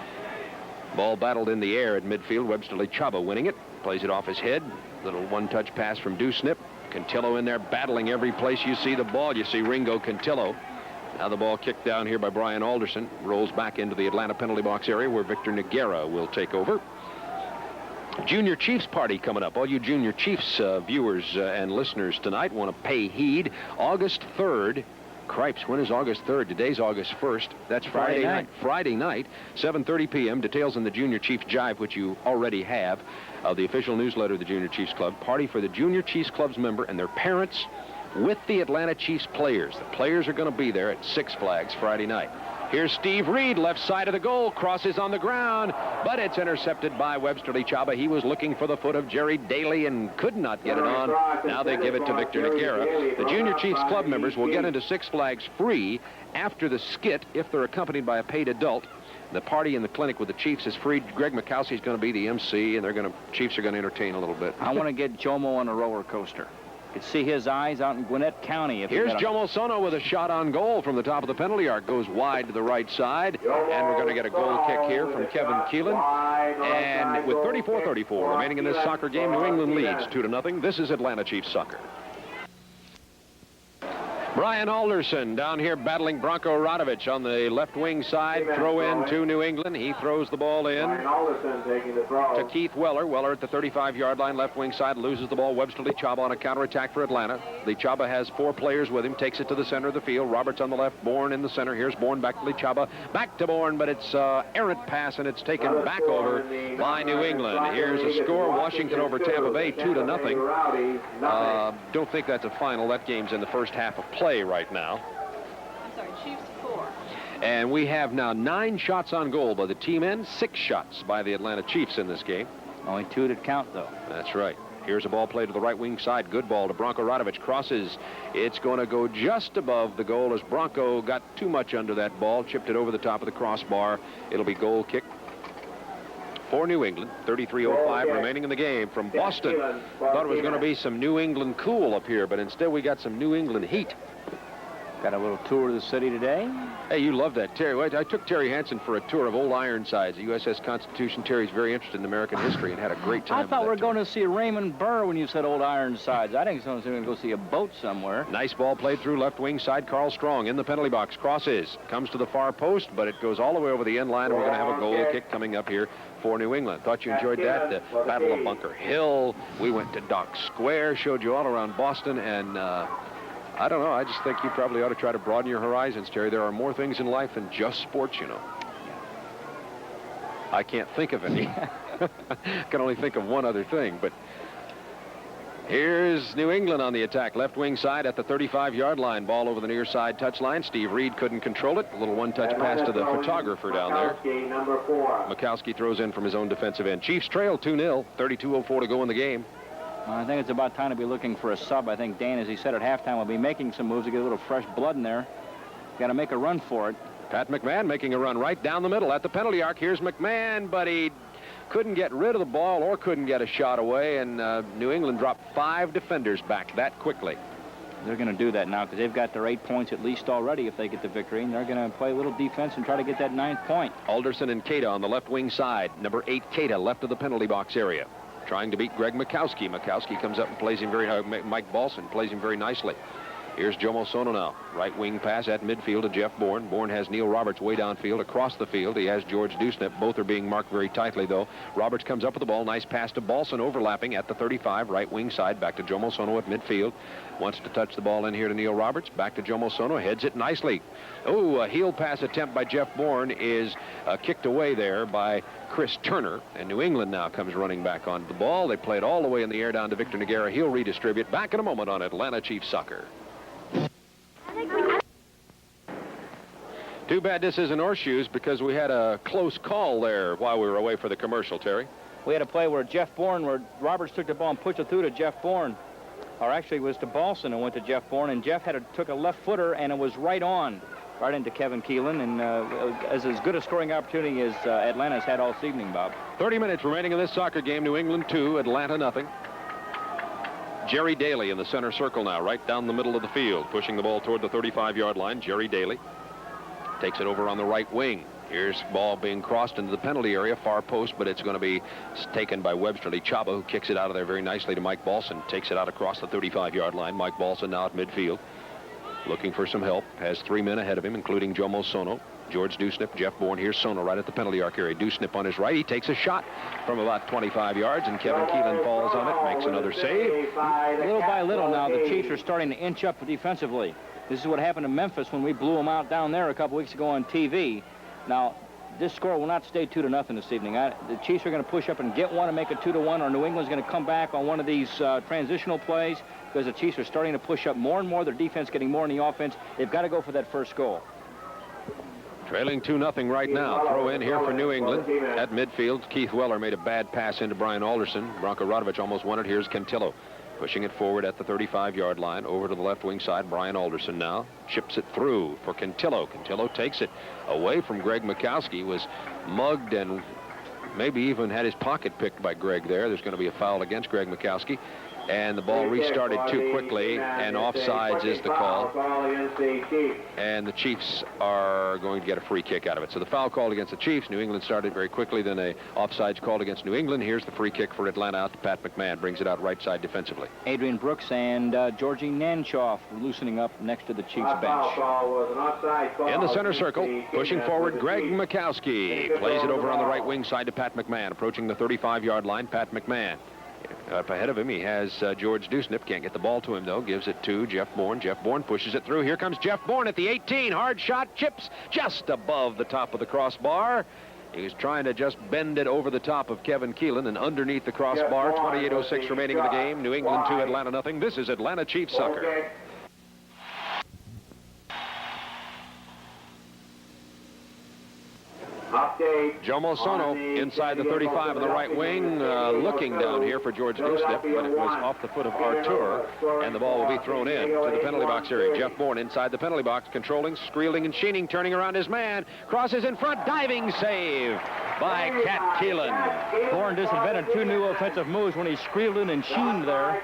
Speaker 1: Ball battled in the air at midfield. Websterly Chaba winning it. Plays it off his head. Little one-touch pass from Dewsnip. Cantillo in there battling every place you see the ball. You see Ringo Cantillo. Now the ball kicked down here by Brian Alderson. Rolls back into the Atlanta penalty box area where Victor Nogueira will take over. Junior Chiefs party coming up. All you Junior Chiefs viewers and listeners tonight want to pay heed. August 3rd. Cripes, when is August 3rd? Today's August 1st. That's Friday night. Friday night, 7:30 p.m. Details in the Junior Chiefs Jive, which you already have, the official newsletter of the Junior Chiefs Club. Party for the Junior Chiefs Club's member and their parents with the Atlanta Chiefs players. The players are going to be there at Six Flags Friday night. Here's Steve Reed, left side of the goal, crosses on the ground, but it's intercepted by Websterly Chaba. He was looking for the foot of Jerry Daly and could not get it on. Now they give it to Victor Nogueira. The Junior Chiefs Club members will get into Six Flags free after the skit if they're accompanied by a paid adult. The party in the clinic with the Chiefs is free. Greg McCaskey is going to be the MC, and Chiefs are going to entertain a little bit.
Speaker 2: I want to get Jomo on a roller coaster. You could see his eyes out in Gwinnett County.
Speaker 1: Here's Jomo Sono with a shot on goal from the top of the penalty arc. Goes wide to the right side. And we're going to get a goal kick here from Kevin Keelan. And with 34-34 remaining in this soccer game, New England leads 2-0. This is Atlanta Chiefs soccer. Brian Alderson down here battling Branko Radovic on the left wing side. Throw in to New England. He throws the ball in to Keith Weller. Weller at the 35-yard line, left wing side, loses the ball. Websterly Chaba on a counterattack for Atlanta. The Chaba has 4 players with him, takes it to the center of the field. Roberts on the left, Bourne in the center. Here's Bourne back to Chaba. Back to Bourne, but it's errant pass, and it's taken back over by New England. Here's a score. Washington over Tampa Bay, 2-0. Don't think that's a final. That game's in the first half of play right now.
Speaker 8: I'm sorry, Chiefs 4.
Speaker 1: And we have now 9 shots on goal by the Teamen, 6 shots by the Atlanta Chiefs in this game.
Speaker 2: Only 2 that count, though.
Speaker 1: That's right. Here's a ball played to the right wing side. Good ball to Branko Radovic. Crosses. It's going to go just above the goal as Branko got too much under that ball. Chipped it over the top of the crossbar. It'll be goal kick for New England. 33:05 remaining in the game from Boston. Thought it was going to be some New England cool up here, but instead we got some New England heat.
Speaker 2: Got a little tour of the city today.
Speaker 1: Hey, you love that, Terry. I took Terry Hansen for a tour of old Ironsides, the USS Constitution. Terry's very interested in American history and had a great time.
Speaker 2: I thought we were going to see Raymond Burr when you said old Ironsides. I think someone's going to go see a boat somewhere.
Speaker 1: Nice ball played through left wing side. Carl Strong in the penalty box. Crosses. Comes to the far post, but it goes all the way over the end line, and we're going to have a goal kick coming up here for New England. Thought you enjoyed that. The Battle of Bunker Hill. We went to Dock Square, showed you all around Boston, and I don't know. I just think you probably ought to try to broaden your horizons, Terry. There are more things in life than just sports, you know. I can't think of any. I can only think of one other thing, but here's New England on the attack. Left wing side at the 35-yard line. Ball over the near side touchline. Steve Reed couldn't control it. A little one-touch pass to the photographer down there. Mikowski throws in from his own defensive end. Chiefs trail 2-0. 32:04 to go in the game.
Speaker 2: I think it's about time to be looking for a sub. I think Dan, as he said at halftime, will be making some moves to get a little fresh blood in there. Got to make a run for it.
Speaker 1: Pat McMahon making a run right down the middle at the penalty arc. Here's McMahon, but he couldn't get rid of the ball or couldn't get a shot away, and New England dropped 5 defenders back that quickly.
Speaker 2: They're going to do that now because they've got their 8 points at least already if they get the victory, and they're going to play a little defense and try to get that 9th point.
Speaker 1: Alderson and Keita on the left wing side. Number 8, Keita, left of the penalty box area, trying to beat Greg Mikowski. Mikowski comes up and plays him very Mike Balson plays him very nicely. Here's Jomo Sono now. Right wing pass at midfield to Jeff Bourne. Bourne has Neil Roberts way downfield across the field. He has George Dusnip. Both are being marked very tightly, though. Roberts comes up with the ball. Nice pass to Balson, overlapping at the 35, right wing side. Back to Jomo Sono at midfield. Wants to touch the ball in here to Neil Roberts. Back to Jomo Sono. Heads it nicely. Oh, a heel pass attempt by Jeff Bourne is kicked away there by Chris Turner. And New England now comes running back onto the ball. They play it all the way in the air down to Victor Nogueira. He'll redistribute. Back in a moment on Atlanta Chiefs Soccer. Too bad this isn't Horseshoes, because we had a close call there while we were away for the commercial, Terry.
Speaker 2: We had a play where Jeff Bourne, where Roberts took the ball and pushed it through to Jeff Bourne. Or actually it was to Balson and went to Jeff Bourne, and Jeff took a left footer, and it was right into Kevin Keelan, and as good a scoring opportunity as Atlanta's had all evening, Bob.
Speaker 1: 30 minutes remaining in this soccer game. New England 2, Atlanta nothing. Jerry Daly in the center circle now, right down the middle of the field, pushing the ball toward the 35-yard line. Jerry Daly takes it over on the right wing. Here's ball being crossed into the penalty area, far post, but it's going to be taken by Websterly Chaba, who kicks it out of there very nicely to Mike Balson. Takes it out across the 35-yard line. Mike Balson now at midfield, looking for some help. Has 3 men ahead of him, including Jomo Sono, George Dusnip, Jeff Bourne. Here's Sono right at the penalty arc area. Dusnip on his right. He takes a shot from about 25 yards, and Kevin Keelan falls on it, makes another save.
Speaker 2: Little by little now, the Chiefs are starting to inch up defensively. This is what happened to Memphis when we blew them out down there a couple weeks ago on TV. Now, this score will not stay 2-0 this evening. The Chiefs are going to push up and get one and make it 2-1, or New England's going to come back on one of these transitional plays, because the Chiefs are starting to push up more and more. Their defense getting more in the offense. They've got to go for that first goal.
Speaker 1: Trailing 2-0 right now. Throw in here for New England. At midfield, Keith Weller made a bad pass into Brian Alderson. Branko Radovic almost won it. Here's Cantillo pushing it forward at the 35-yard line. Over to the left wing side, Brian Alderson now chips it through for Cantillo. Cantillo takes it away from Greg Mikowski. Was mugged and maybe even had his pocket picked by Greg there. There's going to be a foul against Greg Mikowski. And the ball restarted too quickly, and offsides is the call. And the Chiefs are going to get a free kick out of it. So the foul called against the Chiefs. New England started very quickly, then a offsides called against New England. Here's the free kick for Atlanta out to Pat McMahon. Brings it out right side defensively.
Speaker 2: Adrian Brooks and Georgie Nanchoff loosening up next to the Chiefs bench.
Speaker 1: In the center circle, pushing forward, Greg Mikowski. Plays it over on the right wing side to Pat McMahon. Approaching the 35-yard line, Pat McMahon. Up ahead of him, he has George Dusnip. Can't get the ball to him, though. Gives it to Jeff Bourne. Jeff Bourne pushes it through. Here comes Jeff Bourne at the 18. Hard shot. Chips just above the top of the crossbar. He's trying to just bend it over the top of Kevin Keelan and underneath the crossbar. 28:06 remaining in the game. New England 2, Atlanta nothing. This is Atlanta Chiefs soccer. Jomo Sono inside the 35 of the right wing, looking down here for George Dusnip, but it was off the foot of Artur, and the ball will be thrown in to the penalty box area. Jeff Bourne inside the penalty box, controlling, squealing, and sheening, turning around his man, crosses in front, diving save by Cat Keelan.
Speaker 2: Bourne just invented 2 new offensive moves when he squealed and sheened there.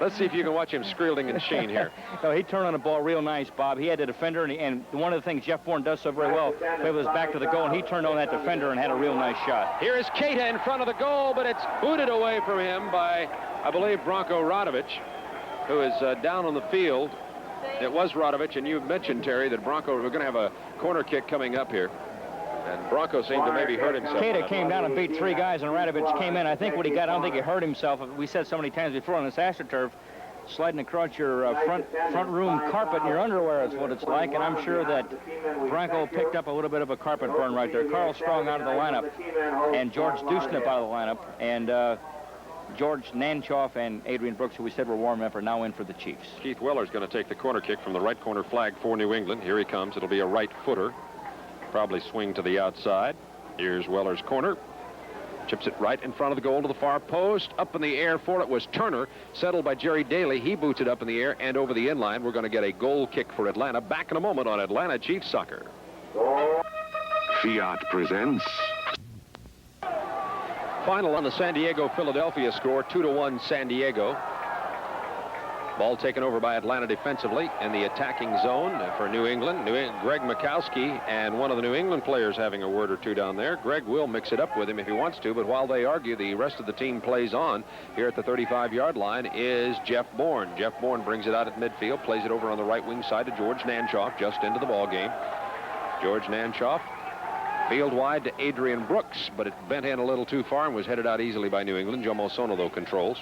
Speaker 1: Let's see if you can watch him squealing and sheen here.
Speaker 2: No, he turned on the ball real nice, Bob. He had the defender, and one of the things Jeff Bourne does so very well, it was back to the goal, and he turned on that defender and had a real nice shot.
Speaker 1: Here is Keita in front of the goal, but it's booted away from him by, I believe, Branko Radovic, who is down on the field. It was Radovic, and you mentioned, Terry, that Branko, we're going to have a corner kick coming up here. And Branko seemed to maybe hurt himself.
Speaker 2: Keita came down and beat 3 guys, and Radovic came in. I think what he got, I don't think he hurt himself. We said so many times before on this AstroTurf, sliding across your front room carpet in your underwear is what it's like, and I'm sure that Branko picked up a little bit of a carpet burn right there. Carl Strong out of the lineup, and George Dusnip out of the lineup, and George Nanchoff and Adrian Brooks, who we said were warming up, are now in for the Chiefs.
Speaker 1: Keith Weller's going to take the corner kick from the right corner flag for New England. Here he comes. It'll be a right footer. Probably swing to the outside. Here's Weller's corner. Chips it right in front of the goal to the far post. Up in the air for it was Turner, settled by Jerry Daly. He boots it up in the air and over the inline. We're going to get a goal kick for Atlanta. Back in a moment on Atlanta Chiefs Soccer.
Speaker 5: Fiat presents.
Speaker 1: Final on the San Diego-Philadelphia score, 2-1 San Diego. Ball taken over by Atlanta defensively in the attacking zone for New England. Greg Mikowski and one of the New England players having a word or two down there. Greg will mix it up with him if he wants to, but while they argue, the rest of the team plays on. Here at the 35-yard line is Jeff Bourne. Jeff Bourne brings it out at midfield, plays it over on the right wing side to George Nanchoff, just into the ball game. George Nanchoff, field wide to Adrian Brooks, but it bent in a little too far and was headed out easily by New England. Jomo Sono, though, controls.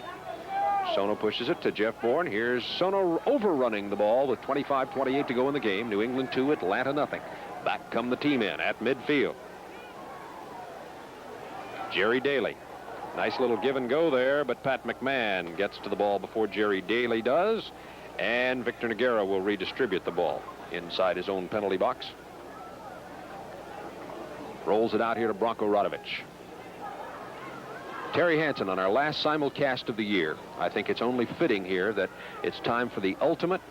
Speaker 1: Sono pushes it to Jeff Bourne. Here's Sono overrunning the ball with 25-28 to go in the game. New England 2, Atlanta nothing. Back come the Teamen at midfield. Jerry Daly. Nice little give and go there, but Pat McMahon gets to the ball before Jerry Daly does, and Victor Nogueira will redistribute the ball inside his own penalty box. Rolls it out here to Bronco Radovich. Terry Hansen on our last simulcast of the year. I think it's only fitting here that it's time for the ultimate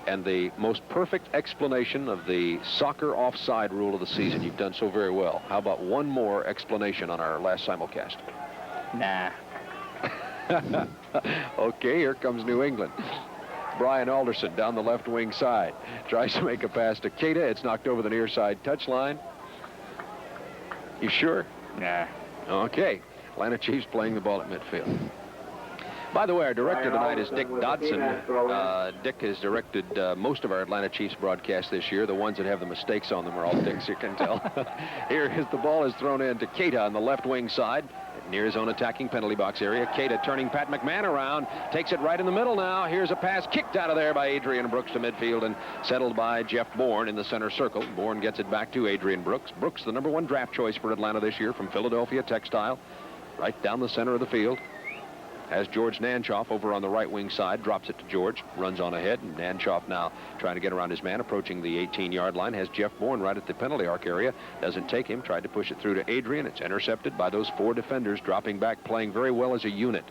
Speaker 1: and the most perfect explanation of the soccer offside rule of the season. You've done so very well. How about one more explanation on our last simulcast?
Speaker 2: Nah.
Speaker 1: Okay, here comes New England. Brian Alderson down the left wing side. Tries to make a pass to Keita. It's knocked over the near side touchline. You sure?
Speaker 2: Nah.
Speaker 1: Okay. Atlanta Chiefs playing the ball at midfield. By the way, our director tonight is Dick Dodson. Dick has directed most of our Atlanta Chiefs broadcasts this year. The ones that have the mistakes on them are all Dick's, you can tell. Here is the ball is thrown in to Keita on the left wing side, near his own attacking penalty box area. Keita turning Pat McMahon around, takes it right in the middle now. Here's a pass kicked out of there by Adrian Brooks to midfield and settled by Jeff Bourne in the center circle. Bourne gets it back to Adrian Brooks. Brooks, the #1 draft choice for Atlanta this year from Philadelphia Textile. Right down the center of the field. Has George Nanchoff over on the right wing side, drops it to George, runs on ahead, and Nanchoff now trying to get around his man, approaching the 18-yard line, has Jeff Bourne right at the penalty arc area, doesn't take him, tried to push it through to Adrian. It's intercepted by those 4 defenders, dropping back, playing very well as a unit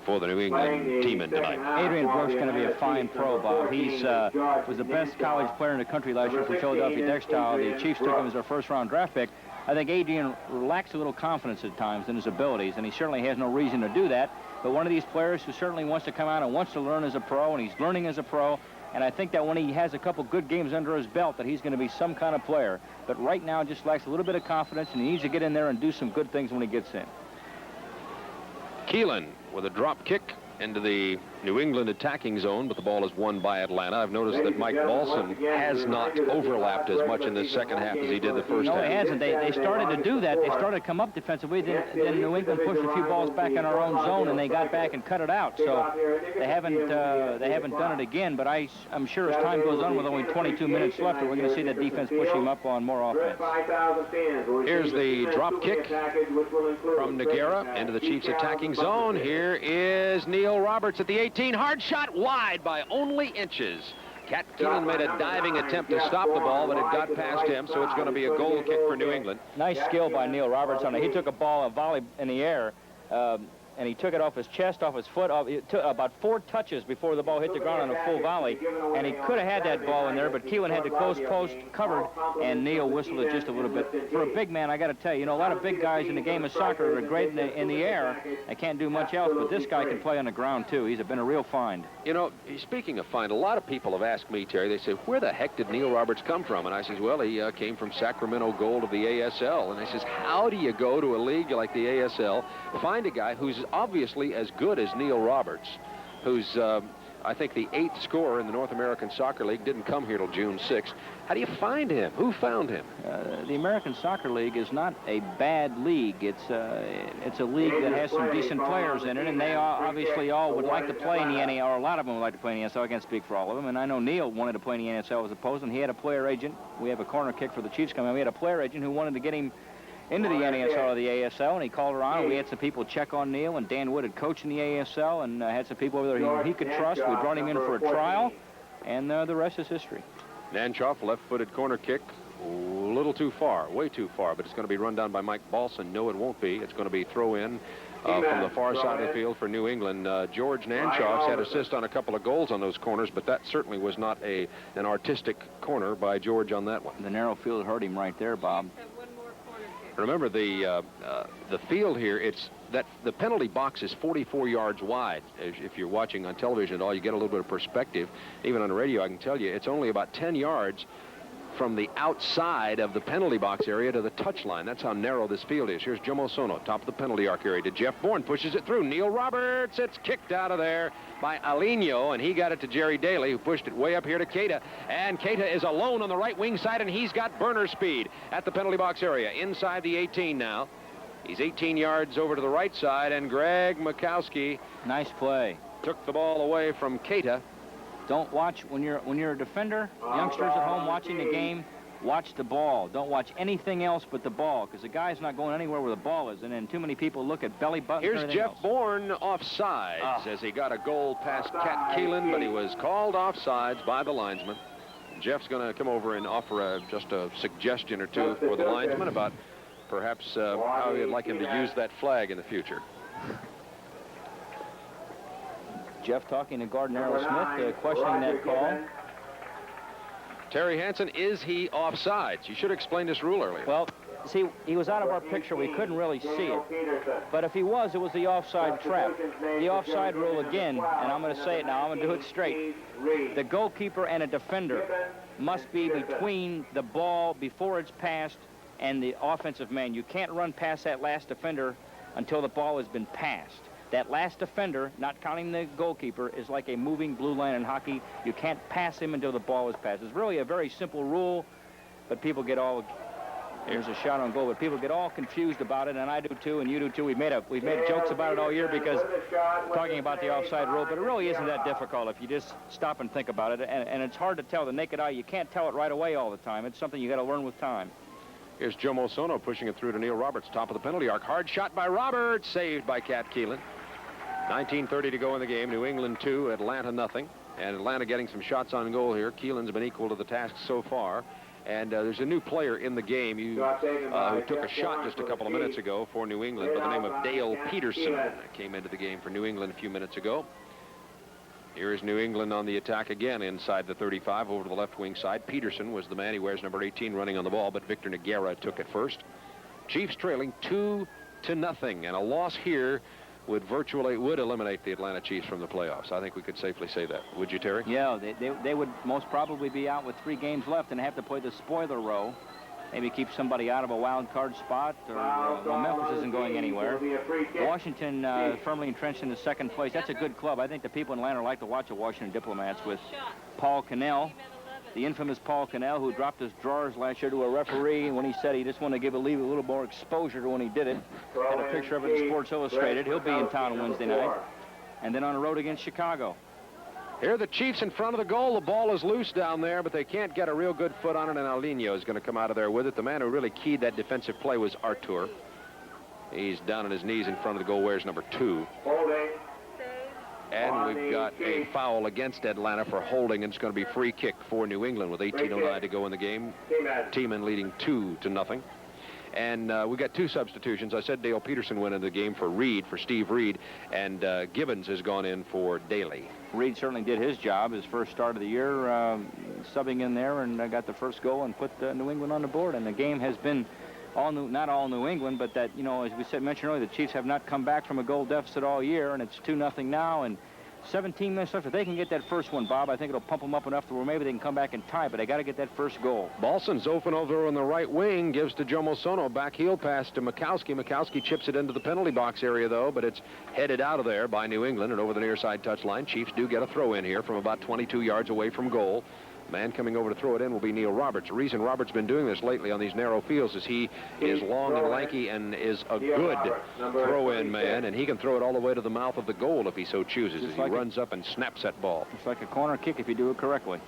Speaker 1: for the New England Teamen tonight.
Speaker 2: Adrian Brooks is going to be a fine pro, Bob. He's was the best college player in the country last year for Philadelphia Textile. The Chiefs took him as their first-round draft pick. I think Adrian lacks a little confidence at times in his abilities, and he certainly has no reason to do that. But one of these players who certainly wants to come out and wants to learn as a pro, and he's learning as a pro. And I think that when he has a couple good games under his belt, that he's going to be some kind of player. But right now, just lacks a little bit of confidence, and he needs to get in there and do some good things when he gets in.
Speaker 1: Keelan with a drop kick into the New England attacking zone, but the ball is won by Atlanta. I've noticed that Mike Balson has not overlapped as much in the second half as he did the first half.
Speaker 2: No, he hasn't. They started to do that. They started to come up defensively. Then New England pushed a few balls back in our own zone, and they got back and cut it out. So they haven't done it again. But I'm sure as time goes on, with only 22 minutes left, we're going to see that defense push him up on more offense.
Speaker 1: Here's the drop kick from Nogueira into the Chiefs attacking zone. Here is Neil Roberts at the 18. Hard shot wide by only inches. Cat Keelan made a diving attempt to stop the ball, but it got past him, so it's going to be a goal kick for New England.
Speaker 2: Nice skill by Neil Roberts on it. He took a ball, a volley in the air, and he took it off his chest, off his foot. It took about 4 touches before the ball hit the ground on a full volley, and he could have had that ball in there, but Keelan had the close post covered, and Neil whistled it just a little bit. For a big man, I got to tell you, a lot of big guys in the game of soccer are great in the air. They can't do much else, but this guy can play on the ground, too. He's been a real find.
Speaker 1: You know, speaking of find, a lot of people have asked me, Terry, they say, where the heck did Neil Roberts come from? And I says, well, he came from Sacramento Gold of the ASL. And I says, how do you go to a league like the ASL, find a guy who's obviously as good as Neil Roberts, who's, I think, the 8th scorer in the North American Soccer League, didn't come here till June 6th. How do you find him? Who found him?
Speaker 2: The American Soccer League is not a bad league. It's a league that has some decent players in it, and they obviously all would like to play in the NASL, or a lot of them would like to play in the NASL. I can't speak for all of them, and I know Neil wanted to play in the NASL as opposed, and he had a player agent. We have a corner kick for the Chiefs coming. We had a player agent who wanted to get him into the NASL or the ASL, and he called around. We had some people check on Neil, and Dan Wood had coached in the ASL, and had some people over there he could trust. We brought him in for a trial, and the rest is history.
Speaker 1: Nanchoff, left-footed corner kick, a little too far, way too far, but it's going to be run down by Mike Balson. No, it won't be. It's going to be throw-in from the far side of the field for New England. George Nanchoff's had assist on a couple of goals on those corners, but that certainly was not an artistic corner by George on that one.
Speaker 2: The narrow field hurt him right there, Bob.
Speaker 1: Remember, the field here, it's that the penalty box is 44 yards wide. If you're watching on television at all, you get a little bit of perspective. Even on the radio, I can tell you, it's only about 10 yards from the outside of the penalty box area to the touchline. That's how narrow this field is. Here's Jomo Sono, top of the penalty arc area to Jeff Bourne, pushes it through. Neil Roberts, it's kicked out of there by Alinho, and he got it to Jerry Daly, who pushed it way up here to Keita. And Keita is alone on the right wing side, and he's got burner speed at the penalty box area, inside the 18 now. He's 18 yards over to the right side, and Greg Mikowski,
Speaker 2: Nice play.
Speaker 1: took the ball away from Keita.
Speaker 2: Don't watch when you're a defender. Youngsters at home watching the game, watch the ball. Don't watch anything else but the ball, because the guy's not going anywhere where the ball is, and then too many people look at belly buttons.
Speaker 1: Here's Jeff Bourne offsides as he got a goal past Cat Keelan, but he was called offsides by the linesman. Jeff's going to come over and offer just a suggestion or two for the linesman about perhaps how he'd like him to use that flag in the future.
Speaker 2: Jeff talking to Gardner Smith, questioning that call.
Speaker 1: Terry Hansen, is he offsides? You should explain this rule earlier.
Speaker 2: Well, see, he was out of our picture. We couldn't really see it. But if he was, it was the offside trap. The offside rule again, and I'm going to say it now, I'm going to do it straight. The goalkeeper and a defender must be between the ball before it's passed and the offensive man. You can't run past that last defender until the ball has been passed. That last defender, not counting the goalkeeper, is like a moving blue line in hockey. You can't pass him until the ball is passed. It's really a very simple rule, but people get all, here's a shot on goal, but people get all confused about it, and I do too, and you do too. We've made jokes about it all year because talking about the offside rule, but it really isn't that difficult if you just stop and think about it, and it's hard to tell. The naked eye, you can't tell it right away all the time. It's something you got to learn with time.
Speaker 1: Here's Jomo Sono pushing it through to Neil Roberts, top of the penalty arc. Hard shot by Roberts, saved by Cat Keelan. 19:30 to go in the game. New England 2, Atlanta nothing. And Atlanta getting some shots on goal here. Keelan's been equal to the task so far. And there's a new player in the game who took a shot just a couple of minutes ago for New England by the name of Dale Peterson. Came into the game for New England a few minutes ago. Here is New England on the attack again inside the 35 over to the left wing side. Peterson was the man. He wears number 18 running on the ball, but Victor Nogueira took it first. Chiefs trailing 2-0, and a loss here would eliminate the Atlanta Chiefs from the playoffs. I think we could safely say that. Would you, Terry?
Speaker 2: Yeah, they would most probably be out with 3 games left and have to play the spoiler row. Maybe keep somebody out of a wild card spot, or well, Memphis isn't going anywhere. Washington firmly entrenched in the 2nd place. That's a good club. I think the people in Atlanta like to watch the Washington Diplomats with Paul Cannell, the infamous Paul Cannell, who dropped his drawers last year to a referee when he said he just wanted to give a little more exposure to when he did it. Had a picture of it in Sports Illustrated. He'll be in town Wednesday night. And then on the road against Chicago.
Speaker 1: Here are the Chiefs in front of the goal. The ball is loose down there, but they can't get a real good foot on it, and Alinho is going to come out of there with it. The man who really keyed that defensive play was Artur. He's down on his knees in front of the goal. Wears number 2. And we've got a foul against Atlanta for holding, and it's going to be free kick for New England with 18:09 to go in the game. Teamen leading 2-0. And we got 2 substitutions. I said Dale Peterson went into the game for Steve Reed, and Gibbons has gone in for Daly.
Speaker 2: Reed certainly did his job, his first start of the year, subbing in there, and got the first goal and put New England on the board. And the game has been not all New England, but that, you know, as we mentioned earlier, the Chiefs have not come back from a goal deficit all year, and it's 2-0 now, and 17 minutes left. If they can get that first one, Bob, I think it'll pump them up enough to where maybe they can come back and tie, but they got to get that first goal.
Speaker 1: Balson's open over on the right wing, gives to Jomo Sono, back heel pass to Mikowski. Mikowski chips it into the penalty box area, though, but it's headed out of there by New England and over the near side touchline. Chiefs do get a throw in here from about 22 yards away from goal. Man coming over to throw it in will be Neil Roberts. The reason Robert's been doing this lately on these narrow fields is he is long and lanky and is a good throw-in man, and he can throw it all the way to the mouth of the goal if he so chooses, as he runs up and snaps that ball.
Speaker 2: It's like a corner kick if you do it correctly.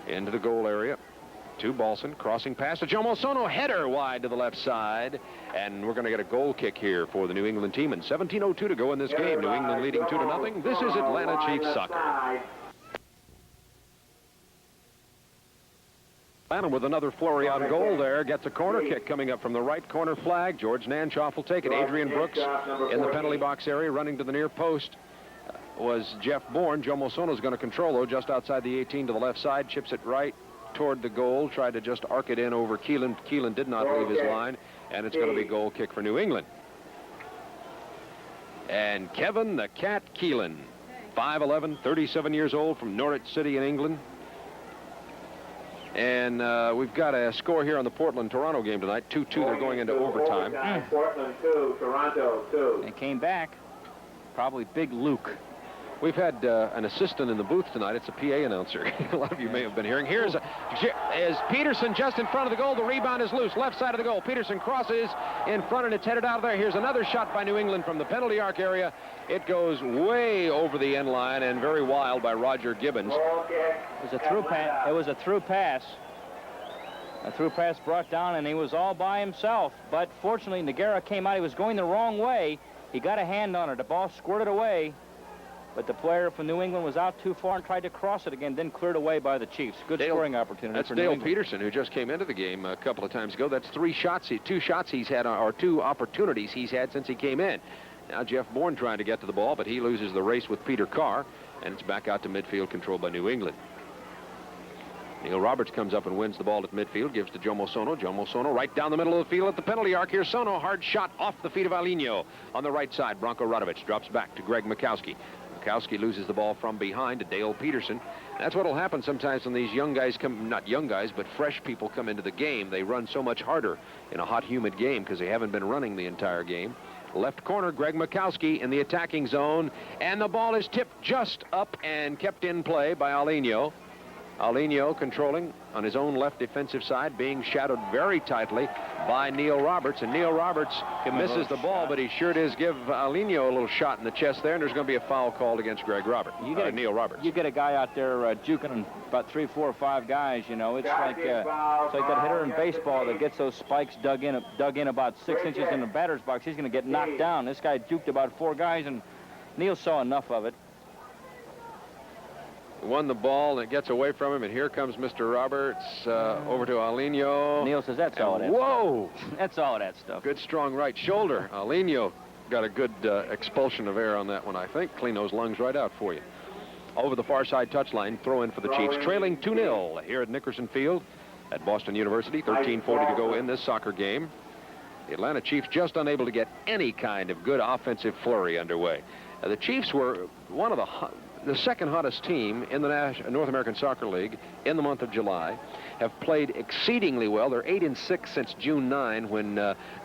Speaker 1: Into the goal area. To Balson, crossing pass to Jomo Sono, header wide to the left side, and we're going to get a goal kick here for the New England team. And 17:02 to go in this game. New England leading 2-0. This is Atlanta Chiefs soccer. Atlanta with another flurry on goal there. Gets a corner kick coming up from the right corner flag. George Nanchoff will take it. Adrian Brooks in the penalty box area, running to the near post was Jeff Bourne. Jomo Sono is going to control, though, just outside the 18 to the left side. Chips it right toward the goal. Tried to just arc it in over Keelan. Keelan did not leave his line, and it's going to be goal kick for New England. And Kevin the Cat Keelan, 5'11", 37 years old, from Norwich City in England. And we've got a score here on the Portland-Toronto game tonight, 2-2. They're going into overtime.
Speaker 3: Portland 2, Toronto 2.
Speaker 2: They came back. Probably Big Luke.
Speaker 1: We've had an assistant in the booth tonight. It's a PA announcer. A lot of you may have been hearing. Here's is Peterson just in front of the goal. The rebound is loose. Left side of the goal. Peterson crosses in front, and it's headed out of there. Here's another shot by New England from the penalty arc area. It goes way over the end line and very wild by Roger Gibbons.
Speaker 2: It was a through pass. It was a through pass. A through pass brought down, and he was all by himself. But fortunately, Nogueira came out. He was going the wrong way. He got a hand on it. The ball squirted away. But the player from New England was out too far and tried to cross it again, then cleared away by the Chiefs. Good scoring opportunity.
Speaker 1: That's
Speaker 2: for
Speaker 1: Dale Peterson, who just came into the game a couple of times ago. That's two shots he's had, or two opportunities he's had since he came in. Now Jeff Bourne trying to get to the ball, but he loses the race with Peter Carr, and it's back out to midfield, controlled by New England. Neil Roberts comes up and wins the ball at midfield, gives to Jomo Sono. Jomo Sono right down the middle of the field at the penalty arc. Here's Sono, hard shot off the feet of Alinho. On the right side, Branko Radovic drops back to Greg Mikowski. Mikowski loses the ball from behind to Dale Peterson. That's what will happen sometimes when these young guys come, not young guys, but fresh people come into the game. They run so much harder in a hot, humid game because they haven't been running the entire game. Left corner, Greg Mikowski in the attacking zone, and the ball is tipped just up and kept in play by Alinho. Alinho controlling on his own left defensive side, being shadowed very tightly by Neil Roberts, and Neil Roberts misses the ball, but he sure does give Alinho a little shot in the chest there, and there's going to be a foul called against Greg Roberts. Neil Roberts.
Speaker 2: You get a guy out there juking about 3, 4, or 5 guys. You know, it's like that hitter in baseball that gets those spikes dug in about 6 inches in the batter's box. He's going to get knocked down. This guy juked about 4 guys, and Neil saw enough of it.
Speaker 1: Won the ball, and it gets away from him, and here comes Mr. Roberts over to Alinho.
Speaker 2: Neil says that's all that
Speaker 1: whoa!
Speaker 2: Stuff. That's all that stuff.
Speaker 1: Good, strong right shoulder. Alinho got a good expulsion of air on that one, I think. Clean those lungs right out for you. Over the far side touchline, throw in for the Chiefs, trailing 2-0 here at Nickerson Field at Boston University. 13:40 to go in this soccer game. The Atlanta Chiefs just unable to get any kind of good offensive flurry underway. The Chiefs were one of the second hottest team in the North American Soccer League in the month of July, have played exceedingly well. They're 8-6 since June 9, when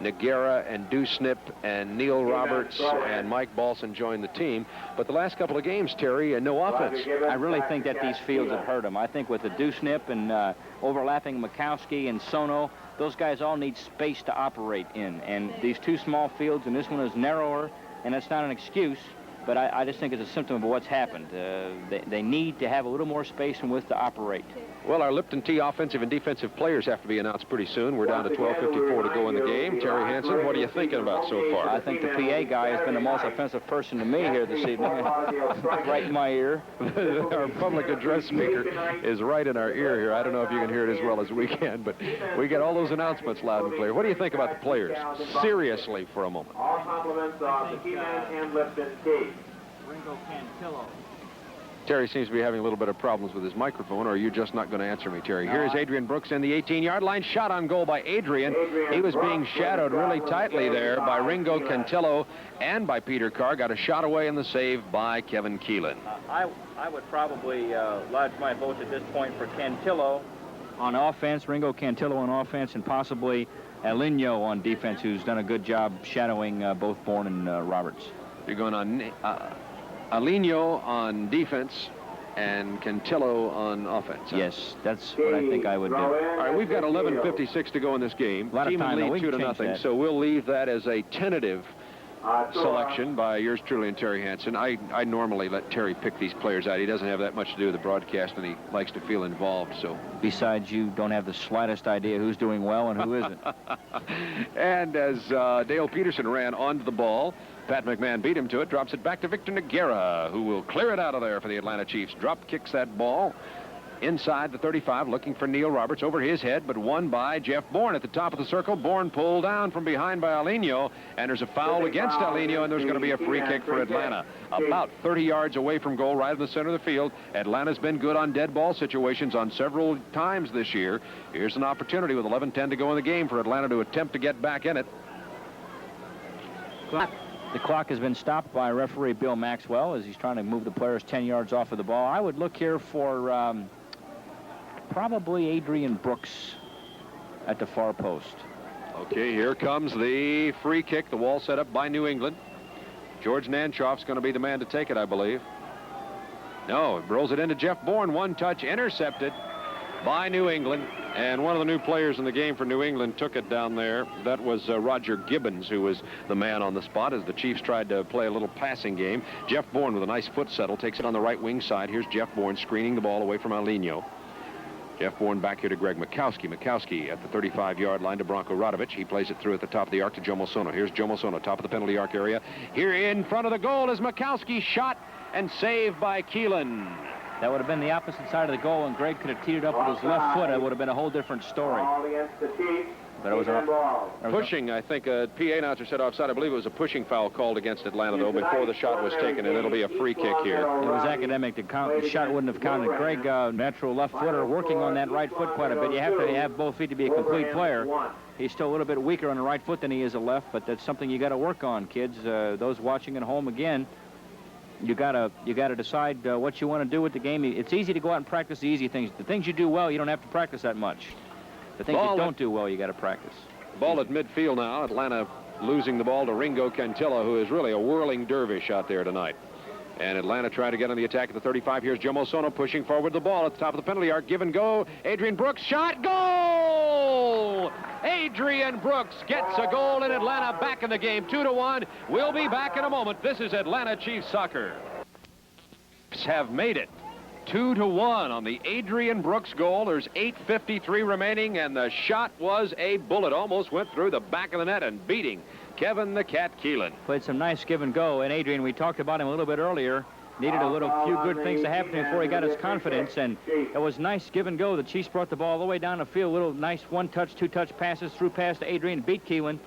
Speaker 1: Nogueira and Dewsnip and Neil Roberts and Mike Balson joined the team. But the last couple of games, Terry, no offense.
Speaker 2: I really think that these fields have hurt them. I think with the Dewsnip and overlapping Mikowski and Sono, those guys all need space to operate in. And these two small fields, and this one is narrower, and that's not an excuse. But I just think it's a symptom of what's happened. They need to have a little more space and width to operate.
Speaker 1: Well, our Lipton Tea offensive and defensive players have to be announced pretty soon. We're down to 12:54 to go in the game. Terry Hansen, what are you thinking about so far?
Speaker 2: I think the PA guy has been the most offensive person to me here this evening. Right in my ear.
Speaker 1: Our public address speaker is right in our ear here. I don't know if you can hear it as well as we can, but we get all those announcements loud and clear. What do you think about the players? Seriously, for a moment.
Speaker 3: All compliments on the Teamen and Lipton Tea.
Speaker 2: Ringo Cantillo.
Speaker 1: Terry seems to be having a little bit of problems with his microphone, or are you just not going to answer me, Terry? Here's Adrian Brooks in the 18-yard line. Shot on goal by Adrian. He was being shadowed really tightly there by Ringo Cantillo and by Peter Carr. Got a shot away in the save by Kevin Keelan.
Speaker 2: I would probably lodge my vote at this point for Cantillo on offense, Ringo Cantillo on offense, and possibly Alinho on defense, who's done a good job shadowing both Bourne and Roberts.
Speaker 1: You're going on Alinho on defense and Cantillo on offense.
Speaker 2: Yes, that's what I think I would do.
Speaker 1: All right, we've got 11:56 to go in this game. Teamen lead 2-0, so we'll leave that as a tentative selection by yours truly and Terry Hansen. I normally let Terry pick these players out. He doesn't have that much to do with the broadcast, and he likes to feel involved. So,
Speaker 2: besides, you don't have the slightest idea who's doing well and who isn't.
Speaker 1: And as Dale Peterson ran onto the ball, Pat McMahon beat him to it, drops it back to Victor Nogueira, who will clear it out of there for the Atlanta Chiefs. Drop kicks that ball inside the 35, looking for Neil Roberts over his head, but won by Jeff Bourne at the top of the circle. Bourne pulled down from behind by Alinho, and there's a foul against Alinho, and there's going to be a free kick for Atlanta. About 30 yards away from goal, right in the center of the field. Atlanta's been good on dead ball situations on several times this year. Here's an opportunity with 11:10 to go in the game for Atlanta to attempt to get back in it.
Speaker 2: The clock has been stopped by referee Bill Maxwell as he's trying to move the players 10 yards off of the ball. I would look here for probably Adrian Brooks at the far post.
Speaker 1: Okay, here comes the free kick. The wall set up by New England. George Nanchoff's going to be the man to take it, I believe. No, rolls it into Jeff Bourne. One touch intercepted by New England. And one of the new players in the game for New England took it down there. That was Roger Gibbons, who was the man on the spot as the Chiefs tried to play a little passing game. Jeff Bourne with a nice foot settle takes it on the right wing side. Here's Jeff Bourne screening the ball away from Alino. Jeff Bourne back here to Greg Mikowski. Mikowski at the 35-yard line to Branko Radovic. He plays it through at the top of the arc to Joe Mosono. Here's Joe Mosono, top of the penalty arc area. Here in front of the goal is Mikowski, shot and saved by Keelan.
Speaker 2: That would have been the opposite side of the goal, and Greg could have teed it up with his left foot. It would have been a whole different story. But it was
Speaker 1: pushing, I think a PA announcer said offside. I believe it was a pushing foul called against Atlanta, though, before the shot was taken, and it'll be a free kick here.
Speaker 2: It was academic to count. The shot wouldn't have counted. Greg, natural left footer, working on that right foot quite a bit. You have to have both feet to be a complete player. He's still a little bit weaker on the right foot than he is a left, but that's something you got to work on, kids. Those watching at home again. You gotta decide what you want to do with the game. It's easy to go out and practice the easy things. The things you do well, you don't have to practice that much. The things you don't do well, you got to practice.
Speaker 1: Ball at midfield now. Atlanta losing the ball to Ringo Cantillo, who is really a whirling dervish out there tonight. And Atlanta trying to get on the attack at the 35. Here's Joe Mosono pushing forward the ball at the top of the penalty arc. Give and go. Adrian Brooks, shot, goal! Adrian Brooks gets a goal in Atlanta, back in the game, 2-1. We'll be back in a moment. This is Atlanta Chiefs soccer. Have made it 2-1 on the Adrian Brooks goal. There's 8:53 remaining, and the shot was a bullet. Almost went through the back of the net and beating Kevin the Cat Keelan.
Speaker 2: Played some nice give and go, and Adrian, we talked about him a little bit earlier, needed a few good things to happen before he got his confidence, and it was nice give and go. The Chiefs brought the ball all the way down the field, little nice one-touch, two-touch passes, through pass to Adrian, beat Keelan.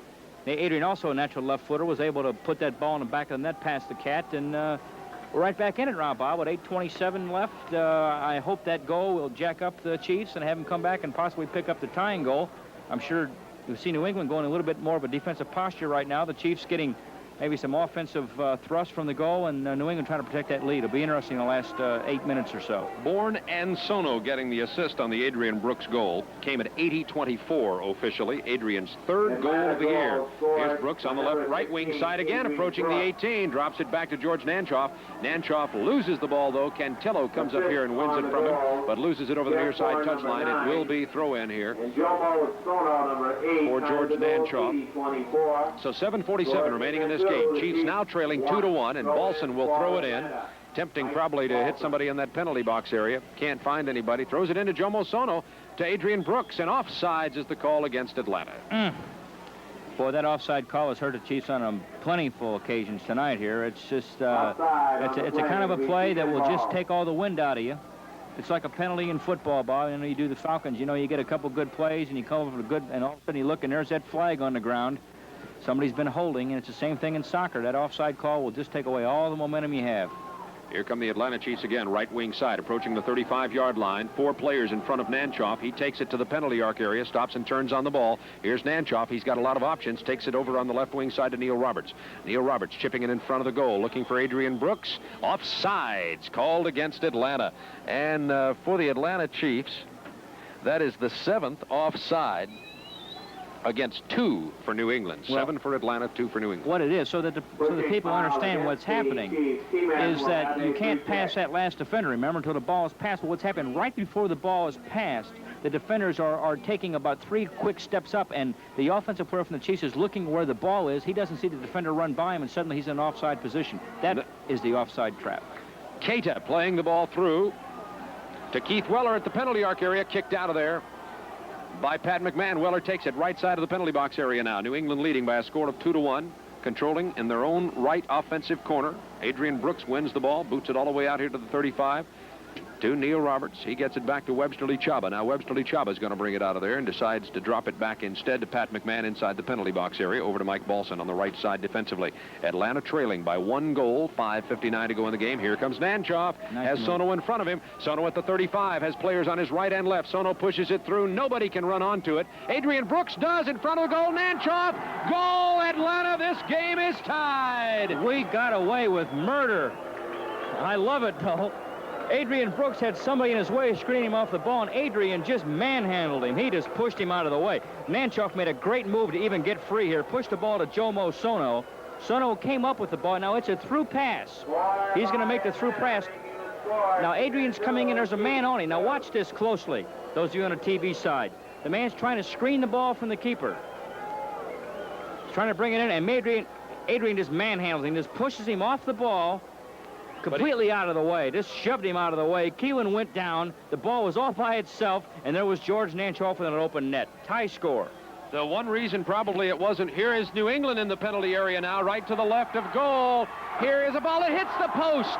Speaker 2: Adrian, also a natural left footer, was able to put that ball in the back of the net past the Cat, and we're right back in it, Rob Bob, with 8:27 left. I hope that goal will jack up the Chiefs and have them come back and possibly pick up the tying goal. I'm sure you've seen New England going a little bit more of a defensive posture right now. The Chiefs getting maybe some offensive thrust from the goal, and New England trying to protect that lead. It'll be interesting in the last 8 minutes or so.
Speaker 1: Bourne and Sono getting the assist on the Adrian Brooks goal. Came at 80-24 officially. Adrian's third goal of the year. Here's Brooks on the right wing side again, approaching the 18. Drops it back to George Nanchoff. Nanchoff loses the ball, though. Cantillo comes up here and wins it from him, but loses it over the near side touchline. It will be throw-in here for George Nanchoff. So 7:47 remaining in this game. Chiefs now trailing 2-1, and Balson will throw it in. Tempting probably to hit somebody in that penalty box area. Can't find anybody. Throws it into Joe Mosono to Adrian Brooks, and offsides is the call against Atlanta.
Speaker 2: Boy, that offside call has hurt the Chiefs on plentiful occasions tonight here. It's just, it's a kind of a play that will just take all the wind out of you. It's like a penalty in football, Bob. You know, you do the Falcons, you know, you get a couple good plays, and you come over for good, and all of a sudden you look, and there's that flag on the ground. Somebody's been holding, and it's the same thing in soccer. That offside call will just take away all the momentum you have.
Speaker 1: Here come the Atlanta Chiefs again, right wing side, approaching the 35-yard line. 4 players in front of Nanchoff. He takes it to the penalty arc area, stops and turns on the ball. Here's Nanchoff. He's got a lot of options. Takes it over on the left wing side to Neil Roberts. Neil Roberts chipping it in front of the goal, looking for Adrian Brooks. Offsides called against Atlanta. And for the Atlanta Chiefs, that is the 7th offside against 2 for New England. 7 for Atlanta, 2 for New England.
Speaker 2: What it is, so that the people understand what's happening, is that you can't pass that last defender, remember, until the ball is passed. But what's happened right before the ball is passed, the defenders are taking about 3 quick steps up, and the offensive player from the Chiefs is looking where the ball is. He doesn't see the defender run by him, and suddenly he's in an offside position. That is the offside trap.
Speaker 1: Keita playing the ball through to Keith Weller at the penalty arc area, kicked out of there by Pat McMahon. Weller takes it right side of the penalty box area now. New England leading by a score of 2-1, controlling in their own right offensive corner. Adrian Brooks wins the ball, boots it all the way out here to the 35. to Neil Roberts. He gets it back to Websterly Chaba. Now Websterly Chaba is going to bring it out of there and decides to drop it back instead to Pat McMahon inside the penalty box area, over to Mike Balson on the right side defensively. Atlanta trailing by 1 goal, 5:59 to go in the game. Here comes Nanchoff, has Sono in front of him. Sono at the 35, has players on his right and left. Sono pushes it through. Nobody can run onto it. Adrian Brooks does in front of the goal. Nanchoff, goal Atlanta. This game is tied.
Speaker 2: We got away with murder. I love it, though. Adrian Brooks had somebody in his way screening him off the ball, and Adrian just manhandled him. He just pushed him out of the way. Nanchoff made a great move to even get free here. Pushed the ball to Jomo Sono. Sono came up with the ball. Now it's a through pass. He's going to make the through pass. Now Adrian's coming in. There's a man on him. Now watch this closely, those of you on the TV side. The man's trying to screen the ball from the keeper. He's trying to bring it in, and Adrian just manhandles him, just pushes him off the ball, completely out of the way, just shoved him out of the way. Keelan went down. The ball was all by itself, and there was George Nanchoff with an open net. Tie score.
Speaker 1: The one reason probably it wasn't. Here is New England in the penalty area now, right to the left of goal. Here is a ball that hits the post.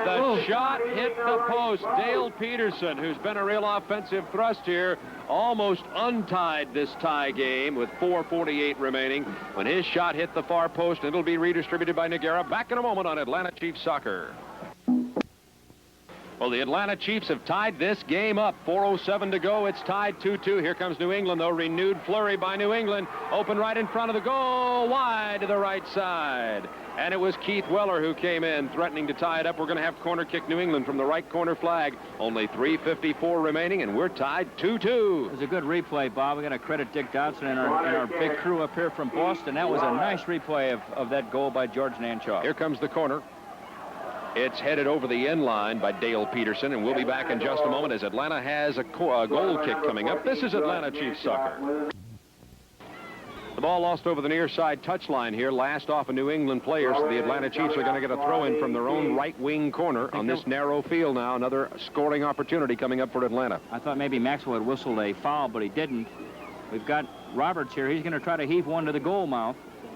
Speaker 1: The shot hit the post. Dale Peterson, who's been a real offensive thrust here, almost untied this tie game with 4:48 remaining when his shot hit the far post. It'll be redistributed by Nogueira. Back in a moment on Atlanta Chiefs Soccer. Well, the Atlanta Chiefs have tied this game up. 4:07 to go. It's tied 2-2. Here comes New England, though. Renewed flurry by New England. Open right in front of the goal. Wide to the right side. And it was Keith Weller who came in, threatening to tie it up. We're going to have corner kick New England from the right corner flag. Only 3:54 remaining, and we're tied 2-2.
Speaker 2: It was a good replay, Bob. We're going to credit Dick Dodson and our big crew up here from Boston. That was a nice replay of that goal by George Nanchoff.
Speaker 1: Here comes the corner. It's headed over the end line by Dale Peterson, and we'll be back in just a moment as Atlanta has a goal kick coming up. This is Atlanta Chiefs Soccer. The ball lost over the near side touchline here, last off a New England player, so the Atlanta Chiefs are going to get a throw in from their own right wing corner on this narrow field now. Another scoring opportunity coming up for Atlanta.
Speaker 2: I thought maybe Maxwell had whistled a foul, but he didn't. We've got Roberts here. He's going to try to heave one to the goal mouth.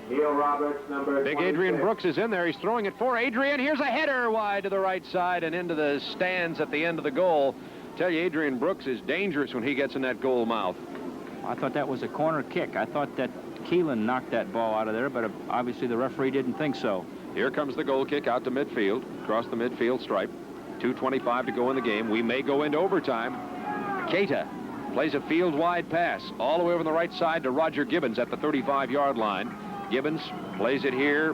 Speaker 3: Neil Roberts, number
Speaker 1: Big Adrian Brooks is in there. He's throwing it for Adrian. Here's a header wide to the right side and into the stands at the end of the goal. Tell you, Adrian Brooks is dangerous when he gets in that goal mouth.
Speaker 2: I thought that was a corner kick. I thought that Keelan knocked that ball out of there, but obviously the referee didn't think so.
Speaker 1: Here comes the goal kick out to midfield, across the midfield stripe. 2:25 to go in the game. We may go into overtime. Keita plays a field-wide pass all the way over on the right side to Roger Gibbons at the 35-yard line. Gibbons plays it here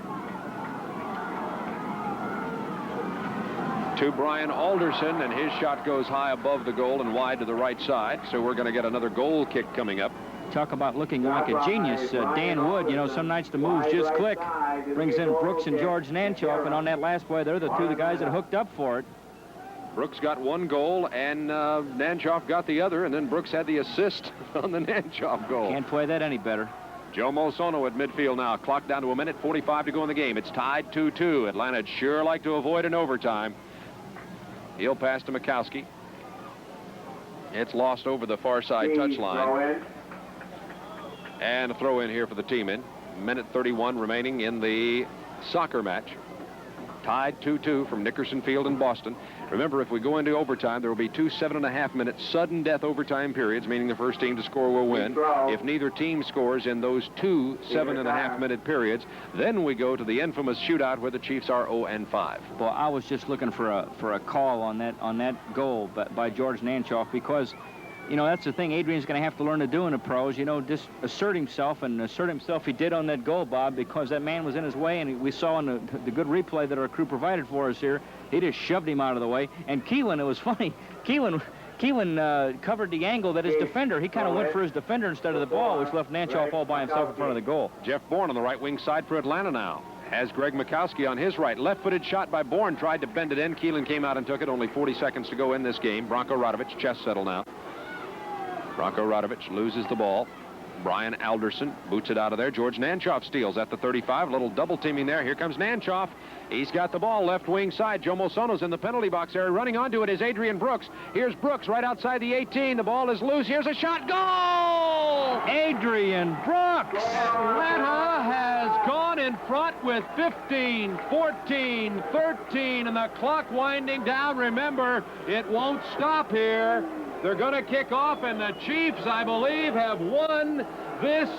Speaker 1: to Brian Alderson, and his shot goes high above the goal and wide to the right side. So we're going to get another goal kick coming up.
Speaker 2: Talk about looking like a genius. Dan Wood, you know, some nights the moves just click. Brings in Brooks and George Nanchoff, and on that last play, they're the two guys that hooked up for it.
Speaker 1: Brooks got one goal, and Nanchoff got the other, and then Brooks had the assist on the Nanchoff goal.
Speaker 2: Can't play that any better.
Speaker 1: Jomo Sono at midfield now. Clock down to 1:45 to go in the game. It's tied 2-2. Atlanta'd sure like to avoid an overtime. He'll pass to Mikowski. It's lost over the far side touchline. And a throw in here for the Teamen. 1:31 remaining in the soccer match. Tied 2-2 from Nickerson Field in Boston. Remember, if we go into overtime, there will be 2 7.5-minute sudden death overtime periods, meaning the first team to score will win. If neither team scores in those 2 7.5-minute periods, then we go to the infamous shootout where the Chiefs are 0-5.
Speaker 2: Well, I was just looking for a call on that goal by George Nanchoff, because, you know, that's the thing Adrian's going to have to learn to do in the pros, you know, just assert himself he did on that goal, Bob, because that man was in his way, and we saw in the good replay that our crew provided for us here, he just shoved him out of the way. And Keelan, it was funny, Keelan covered the angle that his defender, he kind of went for his defender instead of the ball, which left Nanchoff all by himself in front of the goal.
Speaker 1: Jeff Bourne on the right wing side for Atlanta now. Has Greg Mikowski on his right. Left-footed shot by Bourne, tried to bend it in. Keelan came out and took it. Only 40 seconds to go in this game. Branko Radovic, chest settle now. Branko Radovic loses the ball. Brian Alderson boots it out of there. George Nanchoff steals at the 35. Little double teaming there. Here comes Nanchoff. He's got the ball left wing side. Jomo Sono's in the penalty box area. Running onto it is Adrian Brooks. Here's Brooks right outside the 18. The ball is loose. Here's a shot. Goal!
Speaker 2: Adrian Brooks!
Speaker 1: Atlanta has gone in front with 15, 14, 13, and the clock winding down. Remember, it won't stop here. They're going to kick off, and the Chiefs, I believe, have won this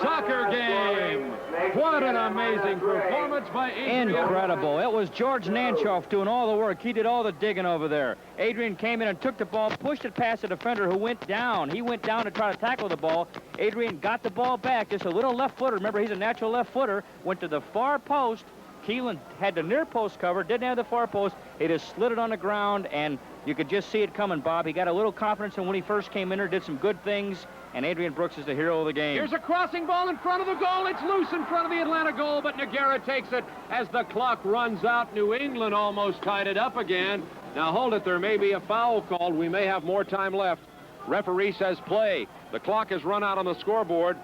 Speaker 1: soccer game. What an amazing performance by Adrian.
Speaker 2: Incredible. It was George Nanchoff doing all the work. He did all the digging over there. Adrian came in and took the ball, pushed it past the defender who went down. He went down to try to tackle the ball. Adrian got the ball back, just a little left footer. Remember, he's a natural left footer. Went to the far post. Keelan had the near post cover, didn't have the far post. He just slid it on the ground, and you could just see it coming, Bob. He got a little confidence in when he first came in there, did some good things, and Adrian Brooks is the hero of the game.
Speaker 1: Here's a crossing ball in front of the goal. It's loose in front of the Atlanta goal, but Nogueira takes it as the clock runs out. New England almost tied it up again. Now hold it, there may be a foul called. We may have more time left. Referee says play. The clock has run out on the scoreboard.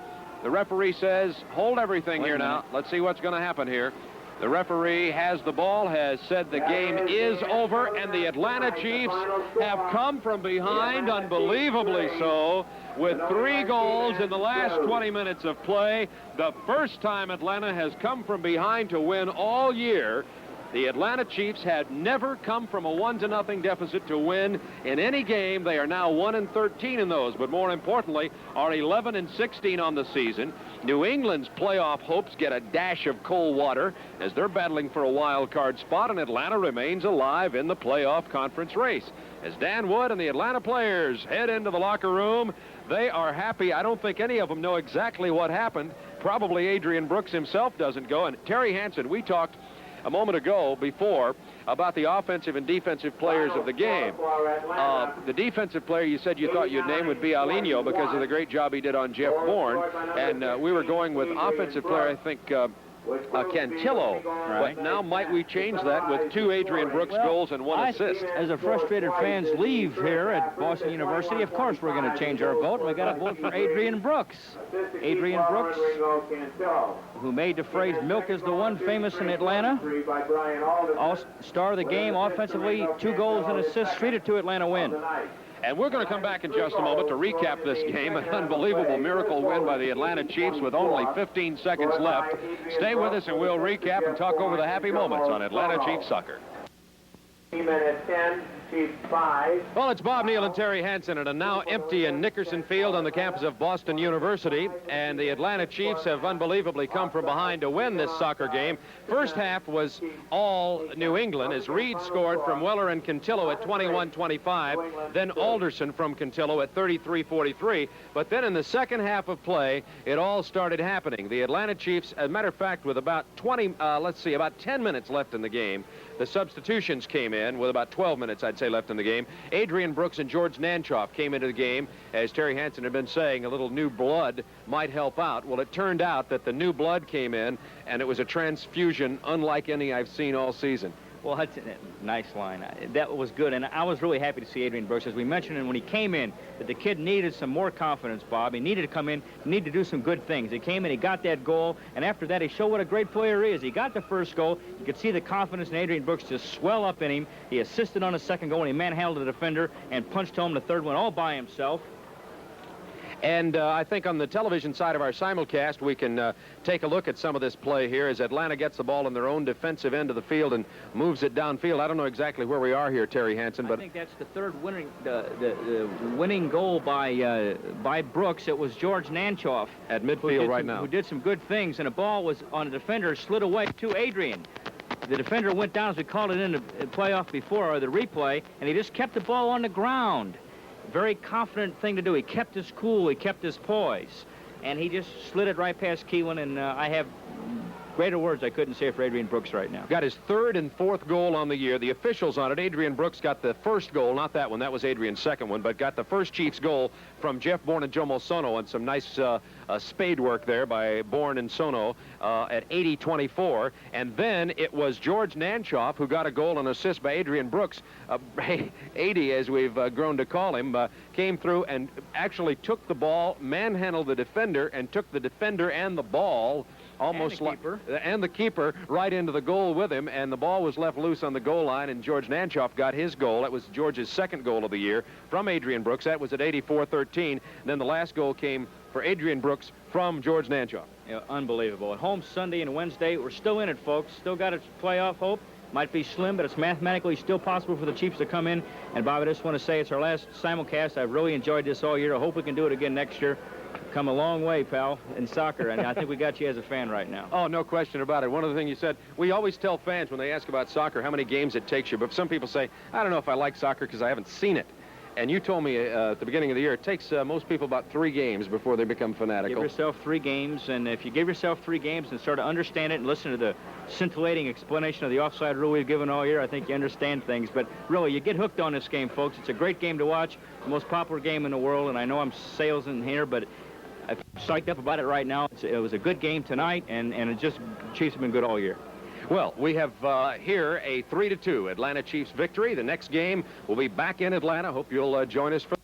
Speaker 1: The referee says hold everything here now. Let's see what's going to happen here. The referee has the ball, has said the game is over, and the Atlanta Chiefs have come from behind, unbelievably so, with 3 goals in the last 20 minutes of play. The first time Atlanta has come from behind to win all year. The Atlanta Chiefs had never come from a 1-0 deficit to win in any game. They are now 1-13 in those, but more importantly, are 11-16 on the season. New England's playoff hopes get a dash of cold water as they're battling for a wild card spot, and Atlanta remains alive in the playoff conference race. As Dan Wood and the Atlanta players head into the locker room, they are happy. I don't think any of them know exactly what happened. Probably Adrian Brooks himself doesn't go. And Terry Hansen, we talked a moment ago before about the offensive and defensive players of the game. The defensive player you said you thought you'd name would be Alinho because of the great job he did on Jeff Bourne. And we were going with offensive player, I think, Cantillo.
Speaker 2: Right.
Speaker 1: But now might we change that with 2 Adrian Brooks goals and 1 assist?
Speaker 2: As the frustrated fans leave here at Boston University, of course we're going to change our vote. We got to vote for Adrian Brooks. Adrian Brooks, who made the phrase "milk is the one" famous in Atlanta. All-star of the game offensively, 2 goals and assists, 3-2 Atlanta win.
Speaker 1: And we're going to come back in just a moment to recap this game. An unbelievable miracle win by the Atlanta Chiefs with only 15 seconds left. Stay with us and we'll recap and talk over the happy moments on Atlanta Chiefs soccer.
Speaker 3: Teamen at 10, Chiefs 5.
Speaker 1: Well, it's Bob Neal and Terry Hansen at a now empty in Nickerson Field on the campus of Boston University. And the Atlanta Chiefs have unbelievably come from behind to win this soccer game. First half was all New England as Reed scored from Weller and Cantillo at 21-25. Then Alderson from Cantillo at 33-43. But then in the second half of play, it all started happening. The Atlanta Chiefs, as a matter of fact, with about 10 minutes left in the game, the substitutions came in with about 12 minutes, I'd say, left in the game. Adrian Brooks and George Nanchoff came into the game. As Terry Hansen had been saying, a little new blood might help out. Well, it turned out that the new blood came in, and it was a transfusion unlike any I've seen all season.
Speaker 2: Well, that's a nice line. That was good, and I was really happy to see Adrian Brooks. As we mentioned, and when he came in, that the kid needed some more confidence, Bob. He needed to come in, needed to do some good things. He came in, he got that goal, and after that, he showed what a great player he is. He got the first goal. You could see the confidence in Adrian Brooks just swell up in him. He assisted on the second goal, and he manhandled the defender and punched home the third one all by himself.
Speaker 1: And I think on the television side of our simulcast, we can take a look at some of this play here as Atlanta gets the ball in their own defensive end of the field and moves it downfield. I don't know exactly where we are here, Terry Hansen, but
Speaker 2: I think that's the third winning, the winning goal by Brooks. It was George Nanchoff
Speaker 1: at midfield right now,
Speaker 2: who did some good things, and the ball was on a defender, slid away to Adrian. The defender went down, as we called it in the playoff before, or the replay, and he just kept the ball on the ground. Very confident thing to do. He kept his cool, he kept his poise, and he just slid it right past Keelan, and I have greater words I couldn't say for Adrian Brooks right now.
Speaker 1: Got his 3rd and 4th goal on the year. The officials on it, Adrian Brooks got the first goal, not that one, that was Adrian's second one, but got the first Chiefs goal from Jeff Bourne and Joe Mosono, and some nice spade work there by Bourne and Sono at 80-24. And then it was George Nanchoff who got a goal and assist by Adrian Brooks. 80, as we've grown to call him, came through and actually took the ball, manhandled the defender, and took the defender and the ball almost
Speaker 2: And the keeper.
Speaker 1: and the keeper right into the goal with him, and the ball was left loose on the goal line, and George Nanchoff got his goal. That was George's second goal of the year from Adrian Brooks. That was at 84-13. Then the last goal came for Adrian Brooks from George Nanchoff.
Speaker 2: Yeah, unbelievable. At home Sunday and Wednesday, we're still in it, folks. Still got a playoff hope. Might be slim, but it's mathematically still possible for the Chiefs to come in. And, Bob, I just want to say it's our last simulcast. I've really enjoyed this all year. I hope we can do it again next year. Come a long way, pal, in soccer, and I think we got you as a fan right now.
Speaker 1: Oh, no question about it. One of the things you said, we always tell fans when they ask about soccer how many games it takes you, but some people say, I don't know if I like soccer because I haven't seen it. And you told me at the beginning of the year, it takes most people about 3 games before they become fanatical.
Speaker 2: Give yourself 3 games, and if you give yourself 3 games and start to understand it and listen to the scintillating explanation of the offside rule we've given all year, I think you understand things. But really, you get hooked on this game, folks. It's a great game to watch, the most popular game in the world, and I know I'm salesing here, but I'm psyched up about it right now. It was a good game tonight, and it just, Chiefs have been good all year.
Speaker 1: Well, we have here a 3-2 Atlanta Chiefs victory. The next game will be back in Atlanta. Hope you'll join us for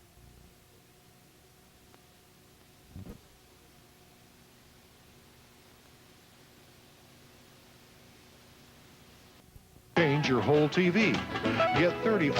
Speaker 9: Change your whole TV. Get 30